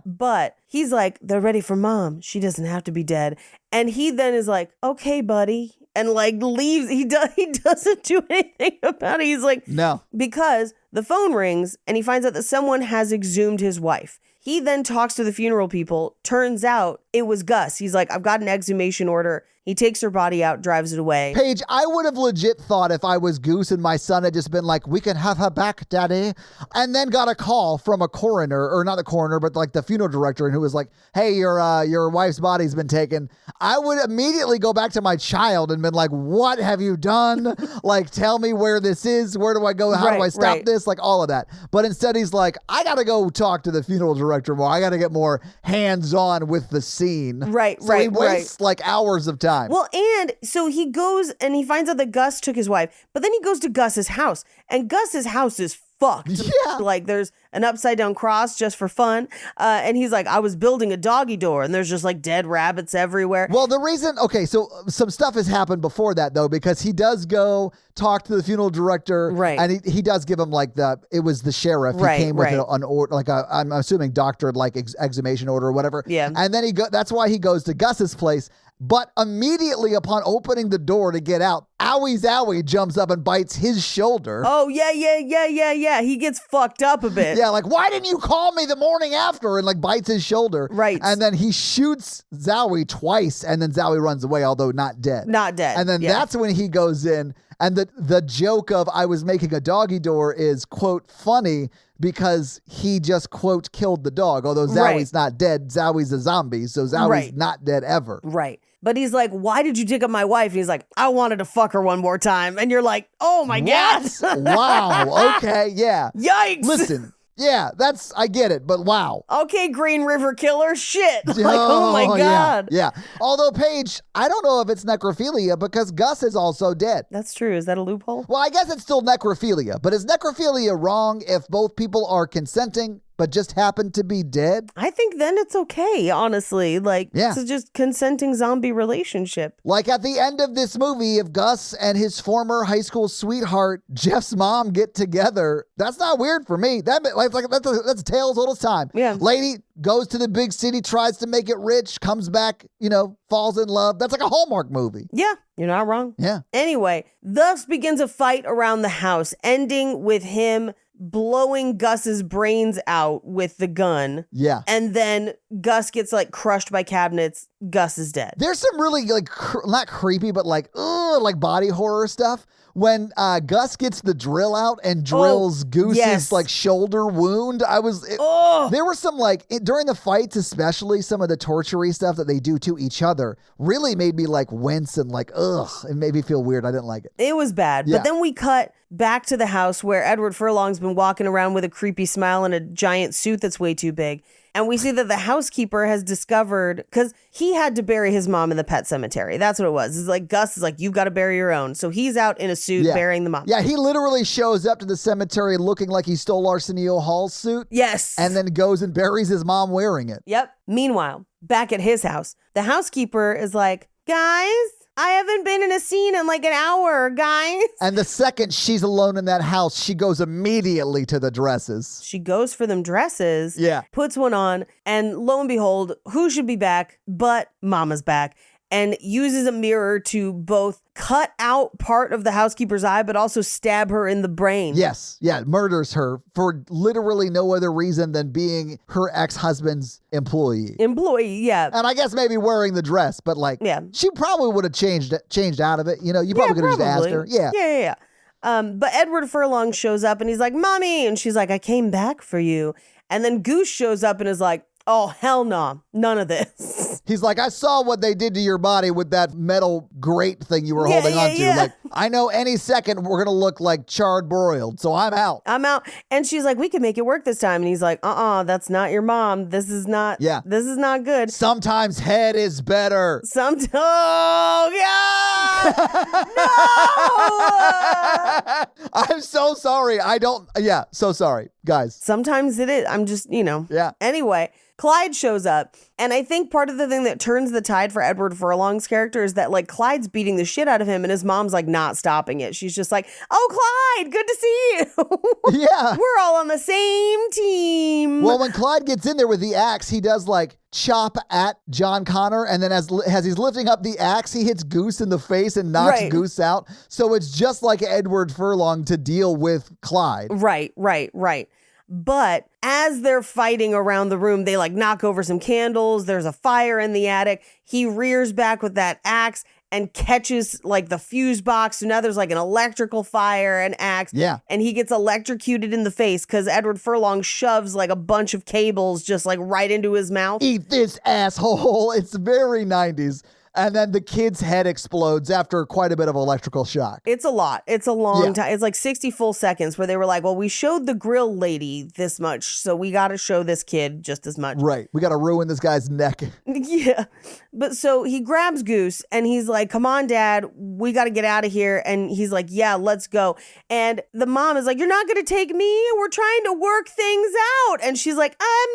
But he's like, they're ready for Mom. She doesn't have to be dead. And he then is like, okay, buddy. And like leaves. He doesn't do anything about it. He's like,
no.
Because the phone rings and he finds out that someone has exhumed his wife. He then talks to the funeral people. Turns out it was Gus. He's like, I've got an exhumation order. He takes her body out, drives it away.
Paige, I would have legit thought if I was Goose and my son had just been like, we can have her back, Daddy. And then got a call from a coroner, or not the coroner, but like the funeral director, and who was like, hey, your wife's body's been taken. I would immediately go back to my child and been like, what have you done? Like, tell me where this is. Where do I go? How do I stop this? Like all of that. But instead he's like, I got to go talk to the funeral director more. I got to get more hands-on with the scene. So he wastes like hours of time.
Well, and so he goes and he finds out that Gus took his wife, but then he goes to Gus's house, and Gus's house is fucked.
Yeah.
Like there's an upside down cross just for fun. And he's like, I was building a doggy door and there's just like dead rabbits everywhere.
Well, the reason, okay, so some stuff has happened before that though, because he does go talk to the funeral director.
Right.
And he does give him like it was the sheriff. He came with an order, like I'm assuming doctored like exhumation order or whatever.
Yeah.
And then that's why he goes to Gus's place. But immediately upon opening the door to get out, Zowie jumps up and bites his shoulder.
Oh, yeah. He gets fucked up a bit.
Yeah, like, why didn't you call me the morning after? And like bites his shoulder.
Right.
And then he shoots Zowie twice, and then Zowie runs away, although not dead.
Not dead.
And then that's when he goes in. And the joke of I was making a doggy door is, quote, funny because he just, quote, killed the dog. Although Zowie's not dead. Zowie's a zombie. So Zowie's not dead ever.
Right. But he's like, why did you dig up my wife? And he's like, I wanted to fuck her one more time. And you're like, oh my God.
Wow. Okay. Yeah.
Yikes.
Listen, Yeah, I get it, but wow.
Okay, Green River Killer, shit. Like, oh my God.
Yeah. Although, Paige, I don't know if it's necrophilia because Gus is also dead.
That's true. Is that a loophole?
Well, I guess it's still necrophilia, but is necrophilia wrong if both people are consenting but just happen to be dead?
I think then it's okay, honestly. Like,
Yeah.
it's just consenting zombie relationship.
Like at the end of this movie, if Gus and his former high school sweetheart, Jeff's mom, get together, that's not weird for me. That's a tale as old as time.
Yeah.
Lady goes to the big city, tries to make it rich, comes back, falls in love. That's like a Hallmark movie.
Yeah, you're not wrong.
Yeah.
Anyway, thus begins a fight around the house, ending with him blowing Gus's brains out with the gun.
Yeah.
And then Gus gets like crushed by cabinets. Gus is dead.
There's some really not creepy, but like body horror stuff. When Gus gets the drill out and drills Goose's like shoulder wound, there were some during the fights, especially some of the torture-y stuff that they do to each other really made me like wince and like, ugh, it made me feel weird. I didn't like it.
It was bad.
Yeah.
But then we cut back to the house where Edward Furlong's been walking around with a creepy smile and a giant suit that's way too big. And we see that the housekeeper has discovered, because he had to bury his mom in the pet cemetery. That's what it was. It's like Gus is like, you've got to bury your own. So he's out in a suit burying the mom.
Yeah, he literally shows up to the cemetery looking like he stole Arsenio Hall's suit.
Yes.
And then goes and buries his mom wearing it.
Yep. Meanwhile, back at his house, the housekeeper is like, guys, I haven't been in a scene in like an hour, guys.
And the second she's alone in that house, she goes immediately to the dresses.
She goes for them dresses,
Yeah.
puts one on, and lo and behold, who should be back but Mama's back, and uses a mirror to both cut out part of the housekeeper's eye, but also stab her in the brain.
Yes. Yeah. Murders her for literally no other reason than being her ex-husband's employee.
Yeah.
And I guess maybe wearing the dress, but she probably would have changed out of it. You probably could have just asked her. Yeah.
Yeah. But Edward Furlong shows up and he's like, Mommy. And she's like, I came back for you. And then Goose shows up and is like, oh, hell no. None of this.
He's like, I saw what they did to your body with that metal grate thing you were holding on to.
Yeah.
Like, I know any second we're going to look like charred broiled, so I'm out.
And she's like, we can make it work this time. And he's like, that's not your mom. This is not good.
Sometimes head is better.
Oh, God. No!
I'm so sorry. So sorry, guys.
Sometimes it is. I'm just,
Yeah.
Anyway, Clyde shows up. And I think part of the thing that turns the tide for Edward Furlong's character is that like Clyde's beating the shit out of him and his mom's like not stopping it. She's just like, oh, Clyde, good to see you.
Yeah.
We're all on the same team.
Well, when Clyde gets in there with the axe, he does like chop at John Connor. And then as he's lifting up the axe, he hits Goose in the face and knocks Goose out. So it's just like Edward Furlong to deal with Clyde.
Right. But as they're fighting around the room, they like knock over some candles. There's a fire in the attic. He rears back with that axe and catches like the fuse box. So now there's like an electrical fire and axe.
Yeah.
And he gets electrocuted in the face because Edward Furlong shoves like a bunch of cables just like right into his mouth.
Eat this, asshole. It's very 90s. And then the kid's head explodes after quite a bit of electrical shock.
It's a lot. It's a long time. It's like 60 full seconds where they were like, well, we showed the grill lady this much, so we got to show this kid just as much.
Right. We got to ruin this guy's neck.
Yeah. But so he grabs Goose and he's like, come on, Dad, we got to get out of here. And he's like, yeah, let's go. And the mom is like, you're not going to take me? We're trying to work things out. And she's like, I'm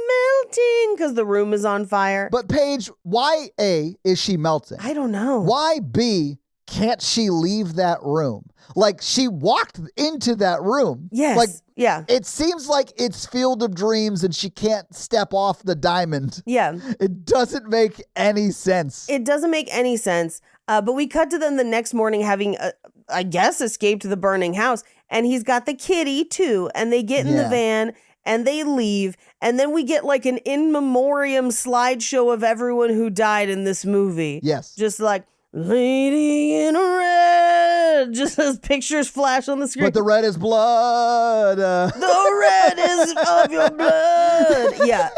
melting because the room is on fire.
But Paige, why A, is she melting?
I don't know.
Why B, can't she leave that room? Like, she walked into that room.
Yes.
Like,
yeah.
It seems like it's Field of Dreams and she can't step off the diamond.
Yeah.
It doesn't make any sense.
It doesn't make any sense. But we cut to them the next morning having, I guess, escaped the burning house. And he's got the kitty, too. And they get in the van and they leave. And then we get like an in memoriam slideshow of everyone who died in this movie.
Yes.
Just like, Lady in red. Just as pictures flash on the screen.
But the red is blood.
The red is of your blood. Yeah.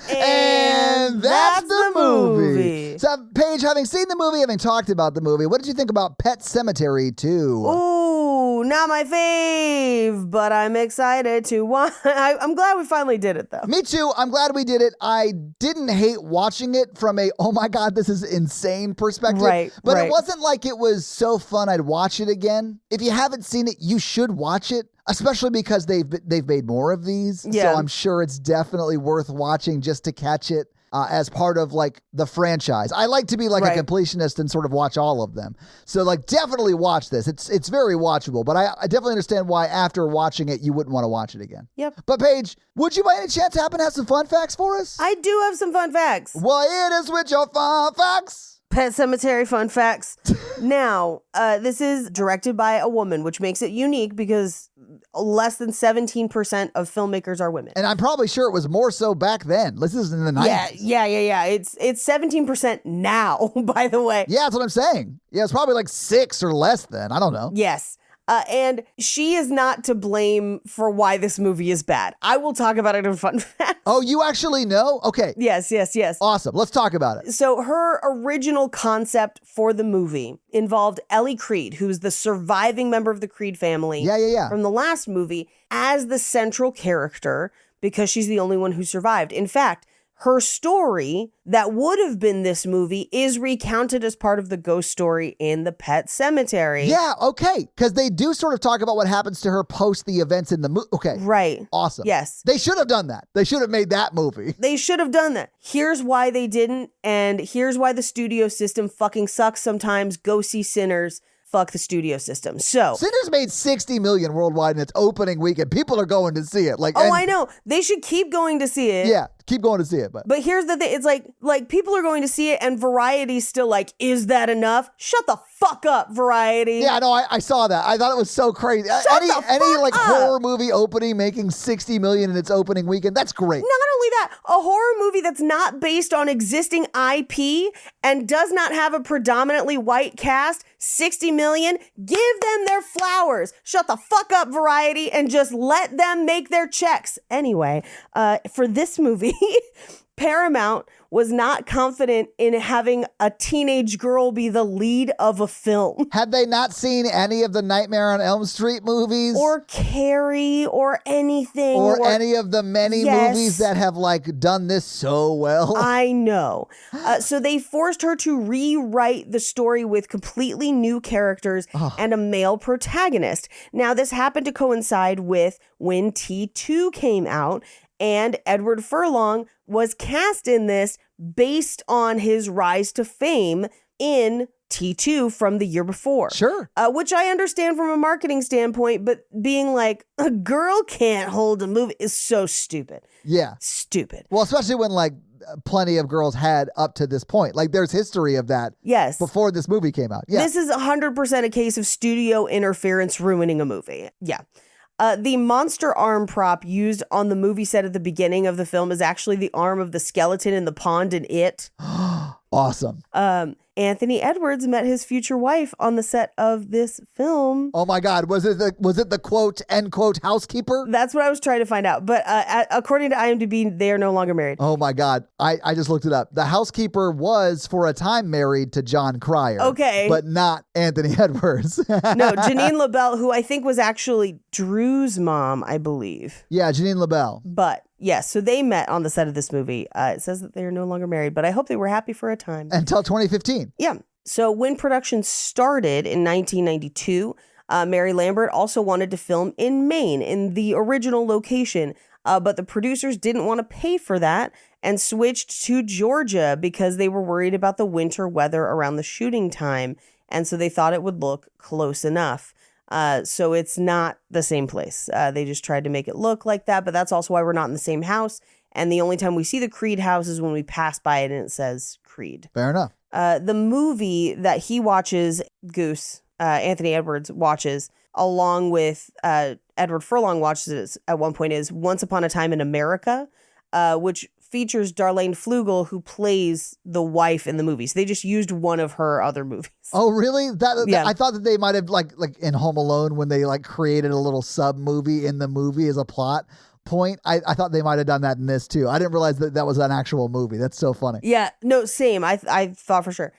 And that's the movie. So, Paige, having seen the movie, having talked about the movie, what did you think about Pet Sematary II?
Ooh, Ooh, not my fave, but I'm excited to watch. I'm glad we finally did it, though.
Me too. I'm glad we did it. I didn't hate watching it from a, oh my God, this is insane perspective.
Right,
But
right.
it wasn't like it was so fun I'd watch it again. If you haven't seen it, you should watch it, especially because they've made more of these.
Yeah.
So I'm sure it's definitely worth watching just to catch it. As part of like the franchise. I like to be like
Right.
a completionist and sort of watch all of them. So like definitely watch this. It's very watchable, but I definitely understand why after watching it, you wouldn't want to watch it again.
Yep.
But Paige, would you by any chance happen to have some fun facts for us?
I do have some fun facts.
Well, it is with your fun facts.
Pet Sematary fun facts. Now, this is directed by a woman, which makes it unique because less than 17% of filmmakers are women.
And I'm probably sure it was more so back then. This is in the 90s.
Yeah. It's 17% now, by the way.
Yeah, that's what I'm saying. Yeah, it's probably like 6 or less then. I don't know.
Yes. And she is not to blame for why this movie is bad. I will talk about it in fun facts.
Oh, you actually know? Okay.
Yes.
Awesome. Let's talk about it.
So her original concept for the movie involved Ellie Creed, who's the surviving member of the Creed family
Yeah.
from the last movie, as the central character because she's the only one who survived. In fact, her story that would have been this movie is recounted as part of the ghost story in the Pet Sematary.
Yeah, okay. Because they do sort of talk about what happens to her post the events in the movie. Okay.
Right.
Awesome.
Yes.
They should have done that. They should have made that movie.
They should have done that. Here's why they didn't, and here's why the studio system fucking sucks sometimes. Go see Sinners. Fuck the studio system. So,
Sinners made 60 million worldwide in its opening weekend. People are going to see it.
I know. They should keep going to see it.
Yeah, keep going to see it. But
But here's the thing. It's like people are going to see it and Variety's still like, is that enough? Shut the fuck up, Variety.
yeah, no, I saw that. I thought it was so crazy. Any like horror movie opening making 60 million in its opening weekend, that's great.
Not only that, a horror movie that's not based on existing IP and does not have a predominantly white cast, 60 million, give them their flowers. Shut the fuck up, Variety, and just let them make their checks. Anyway, for this movie, Paramount was not confident in having a teenage girl be the lead of a film.
Had they not seen any of the Nightmare on Elm Street movies?
Or Carrie, or anything.
Or any of the many
Yes.
movies that have like done this so well?
I know. So they forced her to rewrite the story with completely new characters and a male protagonist. Now, this happened to coincide with when T2 came out, and Edward Furlong was cast in this based on his rise to fame in T2 from the year before.
Sure.
Which I understand from a marketing standpoint, but being like, a girl can't hold a movie is so stupid.
Yeah.
Stupid.
Well, especially when like plenty of girls had up to this point. Like there's history of that
Yes.
before this movie came out. Yeah.
This is 100% a case of studio interference ruining a movie. Yeah. The monster arm prop used on the movie set at the beginning of the film is actually the arm of the skeleton in the pond in It.
Awesome.
Anthony Edwards met his future wife on the set of this film.
Oh my God. Was it the quote, end quote, housekeeper?
That's what I was trying to find out. But according to IMDb, they are no longer married.
Oh my God. I just looked it up. The housekeeper was for a time married to John Cryer.
Okay.
But not Anthony Edwards.
No, Janine LaBelle, who I think was actually Drew's mom, I believe.
Yeah, Janine LaBelle.
But yes, so they met on the set of this movie. It says that they are no longer married, but I hope they were happy for a time.
Until 2015.
Yeah. So when production started in 1992, Mary Lambert also wanted to film in Maine, in the original location, but the producers didn't want to pay for that and switched to Georgia because they were worried about the winter weather around the shooting time, and so they thought it would look close enough. So it's not the same place. They just tried to make it look like that, but that's also why we're not in the same house. And the only time we see the Creed house is when we pass by it and it says Creed.
Fair enough.
The movie that he watches, Goose, Anthony Edwards watches, along with Edward Furlong watches it at one point, is Once Upon a Time in America, which features Darlene Flugel, who plays the wife in the movie. So they just used one of her other movies.
Oh, really?
Yeah.
I thought that they might have like in Home Alone when they like created a little sub movie in the movie as a plot point. I thought they might have done that in this too. I didn't realize that was an actual movie. That's so funny.
Yeah, no, same. I thought for sure.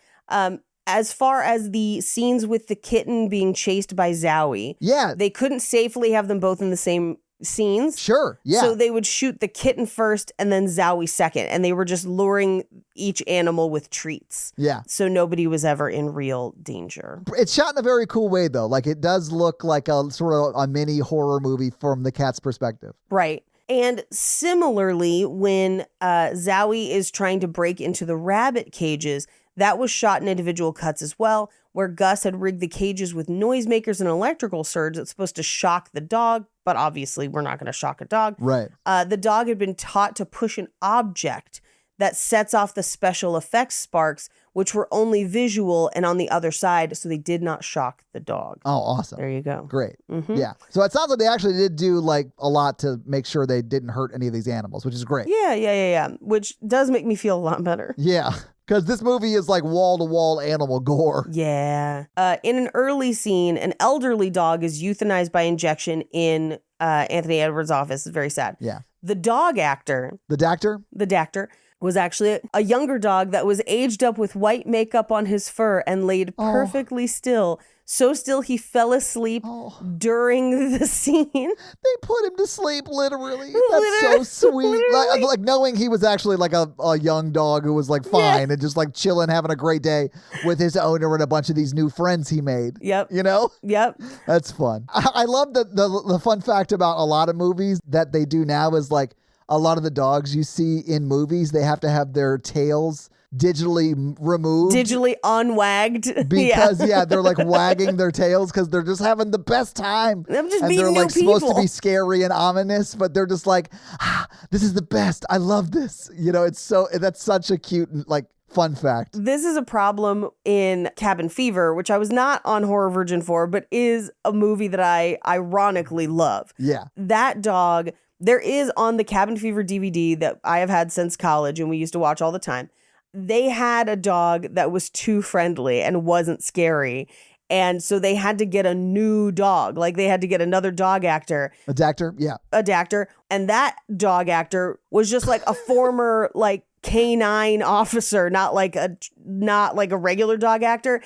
as far as the scenes with the kitten being chased by Zowie,
Yeah.
they couldn't safely have them both in the same scenes.
Sure. Yeah.
So they would shoot the kitten first and then Zowie second. And they were just luring each animal with treats.
Yeah.
So nobody was ever in real danger.
It's shot in a very cool way, though. Like, it does look like a sort of a mini horror movie from the cat's perspective.
Right. And similarly, when Zowie is trying to break into the rabbit cages, that was shot in individual cuts as well, where Gus had rigged the cages with noisemakers and electrical surge that's supposed to shock the dog, but obviously we're not going to shock a dog.
Right.
The dog had been taught to push an object that sets off the special effects sparks, which were only visual and on the other side, so they did not shock the dog.
Oh, awesome.
There you go.
Great.
Mhm.
Yeah. So it sounds like they actually did do like a lot to make sure they didn't hurt any of these animals, which is great.
Yeah. Which does make me feel a lot better.
Yeah. Because this movie is like wall-to-wall animal gore.
Yeah. In an early scene, an elderly dog is euthanized by injection in Anthony Edwards' office. It's very sad.
Yeah.
The dog actor,
The doctor?
the Dactor, was actually a younger dog that was aged up with white makeup on his fur and laid perfectly still. So still he fell asleep during the scene.
They put him to sleep, literally. That's so sweet. Like knowing he was actually like a young dog who was like fine and just like chilling, having a great day with his owner and a bunch of these new friends he made.
Yep.
You know?
Yep.
That's fun. I love the fun fact about a lot of movies that they do now is like a lot of the dogs you see in movies, they have to have their tails digitally removed.
Digitally unwagged.
Because, they're like wagging their tails because they're just having the best time.
I'm just
and
meeting
they're
new
like supposed to
people.
be scary and ominous, but they're just like, this is the best. I love this. You know, that's such a cute, like, fun fact.
This is a problem in Cabin Fever, which I was not on Horror Virgin for, but is a movie that I ironically love.
Yeah.
That dog, there is on the Cabin Fever DVD that I have had since college and we used to watch all the time. They had a dog that was too friendly and wasn't scary. And so they had to get a new dog. Like they had to get another dog actor.
A doctor? Yeah.
A Dactor. And that dog actor was just like a former like canine officer, not like a regular dog actor.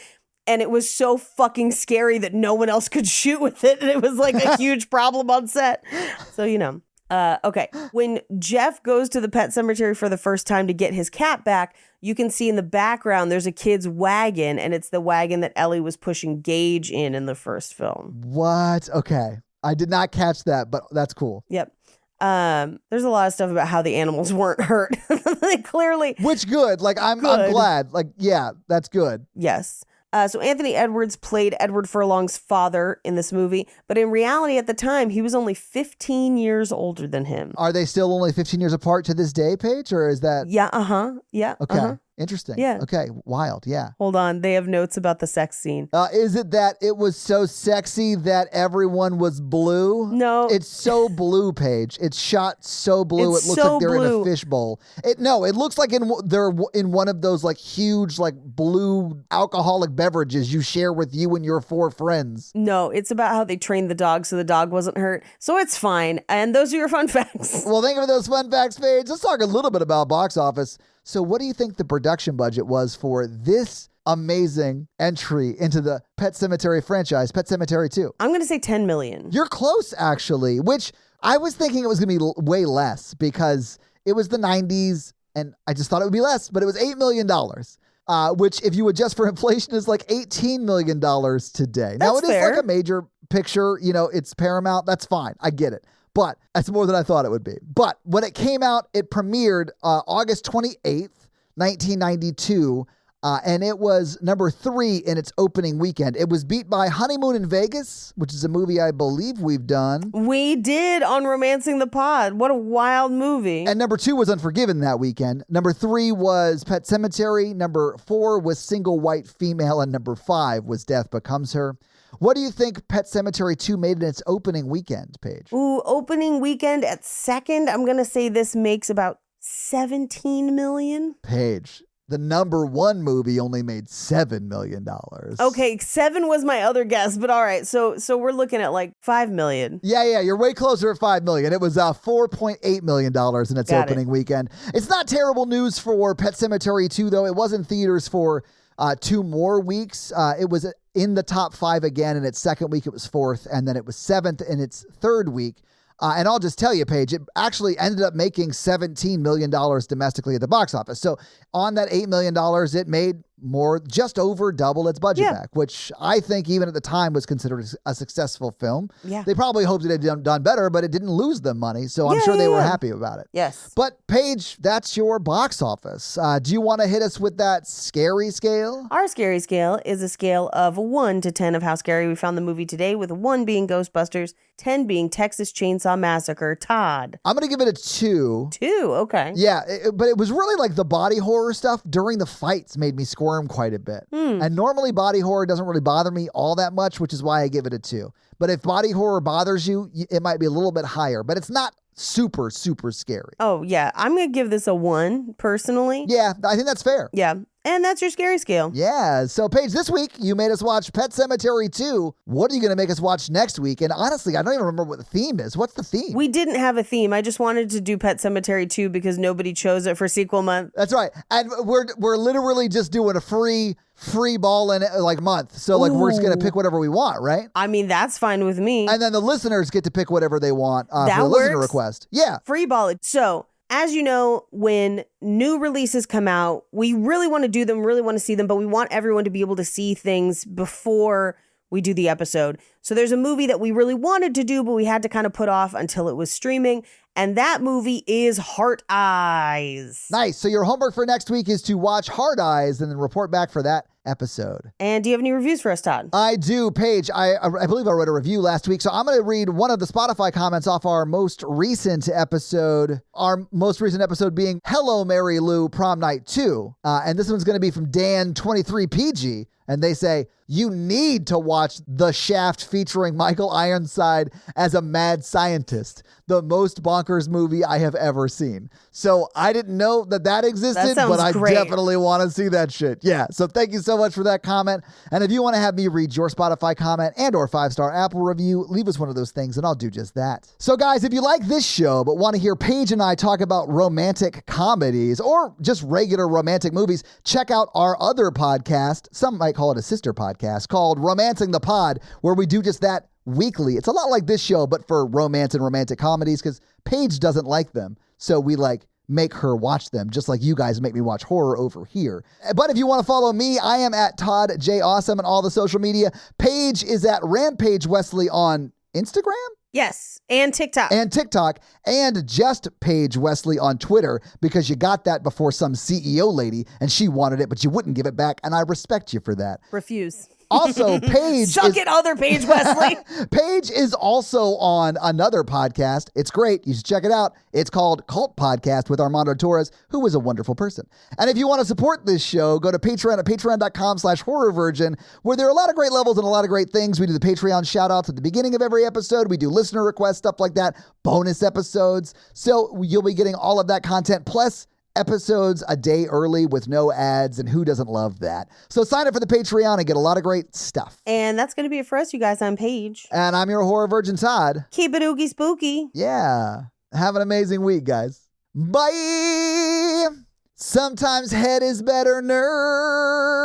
And it was so fucking scary that no one else could shoot with it. And it was like a huge problem on set. So, you know. Okay. When Jeff goes to the pet cemetery for the first time to get his cat back, you can see in the background there's a kid's wagon, and it's the wagon that Ellie was pushing Gage in the first film.
What? Okay. I did not catch that, but that's cool.
Yep. There's a lot of stuff about how the animals weren't hurt. They clearly.
Which good. Like, I'm glad. Like, yeah, that's good.
Yes. So Anthony Edwards played Edward Furlong's father in this movie, but in reality at the time, he was only 15 years older than him.
Are they still only 15 years apart to this day, Paige, or is that?
Yeah, Yeah.
Okay. Interesting.
Yeah.
Okay. Wild. Yeah.
Hold on. They have notes about the sex scene.
Is it that it was so sexy that everyone was blue?
No.
It's so blue, Paige. It's shot so blue.
It's
It looks
so
like they're in
blue.
a fishbowl. It looks like they're in one of those like huge like blue alcoholic beverages you share with you and your 4 friends.
No, it's about how they trained the dog so the dog wasn't hurt. So it's fine. And those are your fun facts.
Well, thank you for those fun facts, Paige. Let's talk a little bit about box office. So what do you think the production budget was for this amazing entry into the Pet Sematary franchise, Pet Sematary II?
I'm going to say 10 million.
You're close, actually, which I was thinking it was going to be way less because it was the 90s and I just thought it would be less, but it was $8 million, which if you adjust for inflation is like $18 million today. Now, it is
fair.
like a major picture, it's Paramount. That's fine. I get it. But that's more than I thought it would be. But when it came out, it premiered August 28th, 1992, and it was number 3 in its opening weekend. It was beat by Honeymoon in Vegas, which is a movie I believe we've done.
We did on Romancing the Pod. What a wild movie.
And number 2 was Unforgiven that weekend. Number 3 was Pet Sematary. Number 4 was Single White Female. And number 5 was Death Becomes Her. What do you think Pet Sematary 2 made in its opening weekend, Paige?
Ooh, opening weekend at second. I'm going to say this makes about 17 million.
Paige, the number 1 movie only made $7 million.
Okay, 7 was my other guess, but all right. So we're looking at like 5 million.
Yeah, you're way closer at $5 million. It was $4.8 million in its
Got
opening weekend. It's not terrible news for Pet Sematary 2, though. It was in theaters for 2 more weeks. It was in the top 5 again. In its second week, it was 4th, and then it was 7th in its third week. And I'll just tell you, Paige, it actually ended up making $17 million domestically at the box office. So on that $8 million, it made just over double its budget back, which I think even at the time was considered a successful film. Yeah. They probably hoped it had done better, but it didn't lose them money. So I'm sure they were happy about it.
Yes.
But Paige, that's your box office. Do you want to hit us with that scary scale?
Our scary scale is a scale of 1 to 10 of how scary we found the movie today, with 1 being Ghostbusters, 10 being Texas Chainsaw Massacre. Todd.
I'm going to give it a 2.
2, okay.
Yeah, but it was really like the body horror stuff during the fights made me squirm quite a bit. And normally body horror doesn't really bother me all that much, which is why I give it a 2. But if body horror bothers you, it might be a little bit higher, but it's not super, super scary.
Oh, yeah. I'm going to give this a 1, personally.
Yeah, I think that's fair.
Yeah. And that's your scary scale.
Yeah. So, Paige, this week you made us watch Pet Sematary II. What are you going to make us watch next week? And honestly, I don't even remember what the theme is. What's the theme?
We didn't have a theme. I just wanted to do Pet Sematary 2 because nobody chose it for sequel month.
That's right. And we're literally just doing a free ball in month. So we're just going to pick whatever we want, right?
I mean, that's fine with me.
And then the listeners get to pick whatever they want for the
works.
listener request. Yeah.
Free ball it. So, as you know, when new releases come out, we really want to do them, really want to see them, but we want everyone to be able to see things before we do the episode. So there's a movie that we really wanted to do, but we had to kind of put off until it was streaming. And that movie is Heart Eyes.
Nice. So your homework for next week is to watch Heart Eyes and then report back for that episode.
And do you have any reviews for us, Todd?
I do, Paige. I believe I wrote a review last week, so I'm going to read one of the Spotify comments off our most recent episode. Our most recent episode being Hello, Mary Lou, Prom Night 2. And this one's going to be from Dan23PG. And they say, you need to watch The Shaft featuring Michael Ironside as a mad scientist. The most bonkers movie I have ever seen. So I didn't know that existed, but I definitely want to see that shit. Yeah. So thank you so much for that comment. And if you want to have me read your Spotify comment and or 5-star Apple review, leave us one of those things and I'll do just that. So guys, if you like this show, but want to hear Paige and I talk about romantic comedies or just regular romantic movies, check out our other podcast. Some might call it a sister podcast called Romancing the Pod, where we do just that weekly. It's a lot like this show, but for romance and romantic comedies, because Paige doesn't like them. So we make her watch them, just like you guys make me watch horror over here. But if you want to follow me, I am at Todd J. Awesome on all the social media. Paige is at Rampage Wesley on Instagram?
Yes, and TikTok.
And just Paige Wesley on Twitter, because you got that before some CEO lady and she wanted it, but you wouldn't give it back. And I respect you for that.
Refuse.
Also, Paige
Suck it, other Paige Wesley.
Paige is also on another podcast. It's great. You should check it out. It's called Cult Podcast with Armando Torres, who is a wonderful person. And if you want to support this show, go to Patreon at patreon.com/horrorvirgin, where there are a lot of great levels and a lot of great things. We do the Patreon shout outs at the beginning of every episode. We do listener requests, stuff like that, bonus episodes. So you'll be getting all of that content, plus episodes a day early with no ads, and who doesn't love that? So sign up for the Patreon and get a lot of great stuff.
And that's going to be it for us, you guys. I'm Paige.
And I'm your horror virgin, Todd.
Keep it oogie spooky.
Yeah. Have an amazing week, guys. Bye. Sometimes head is better, nerd.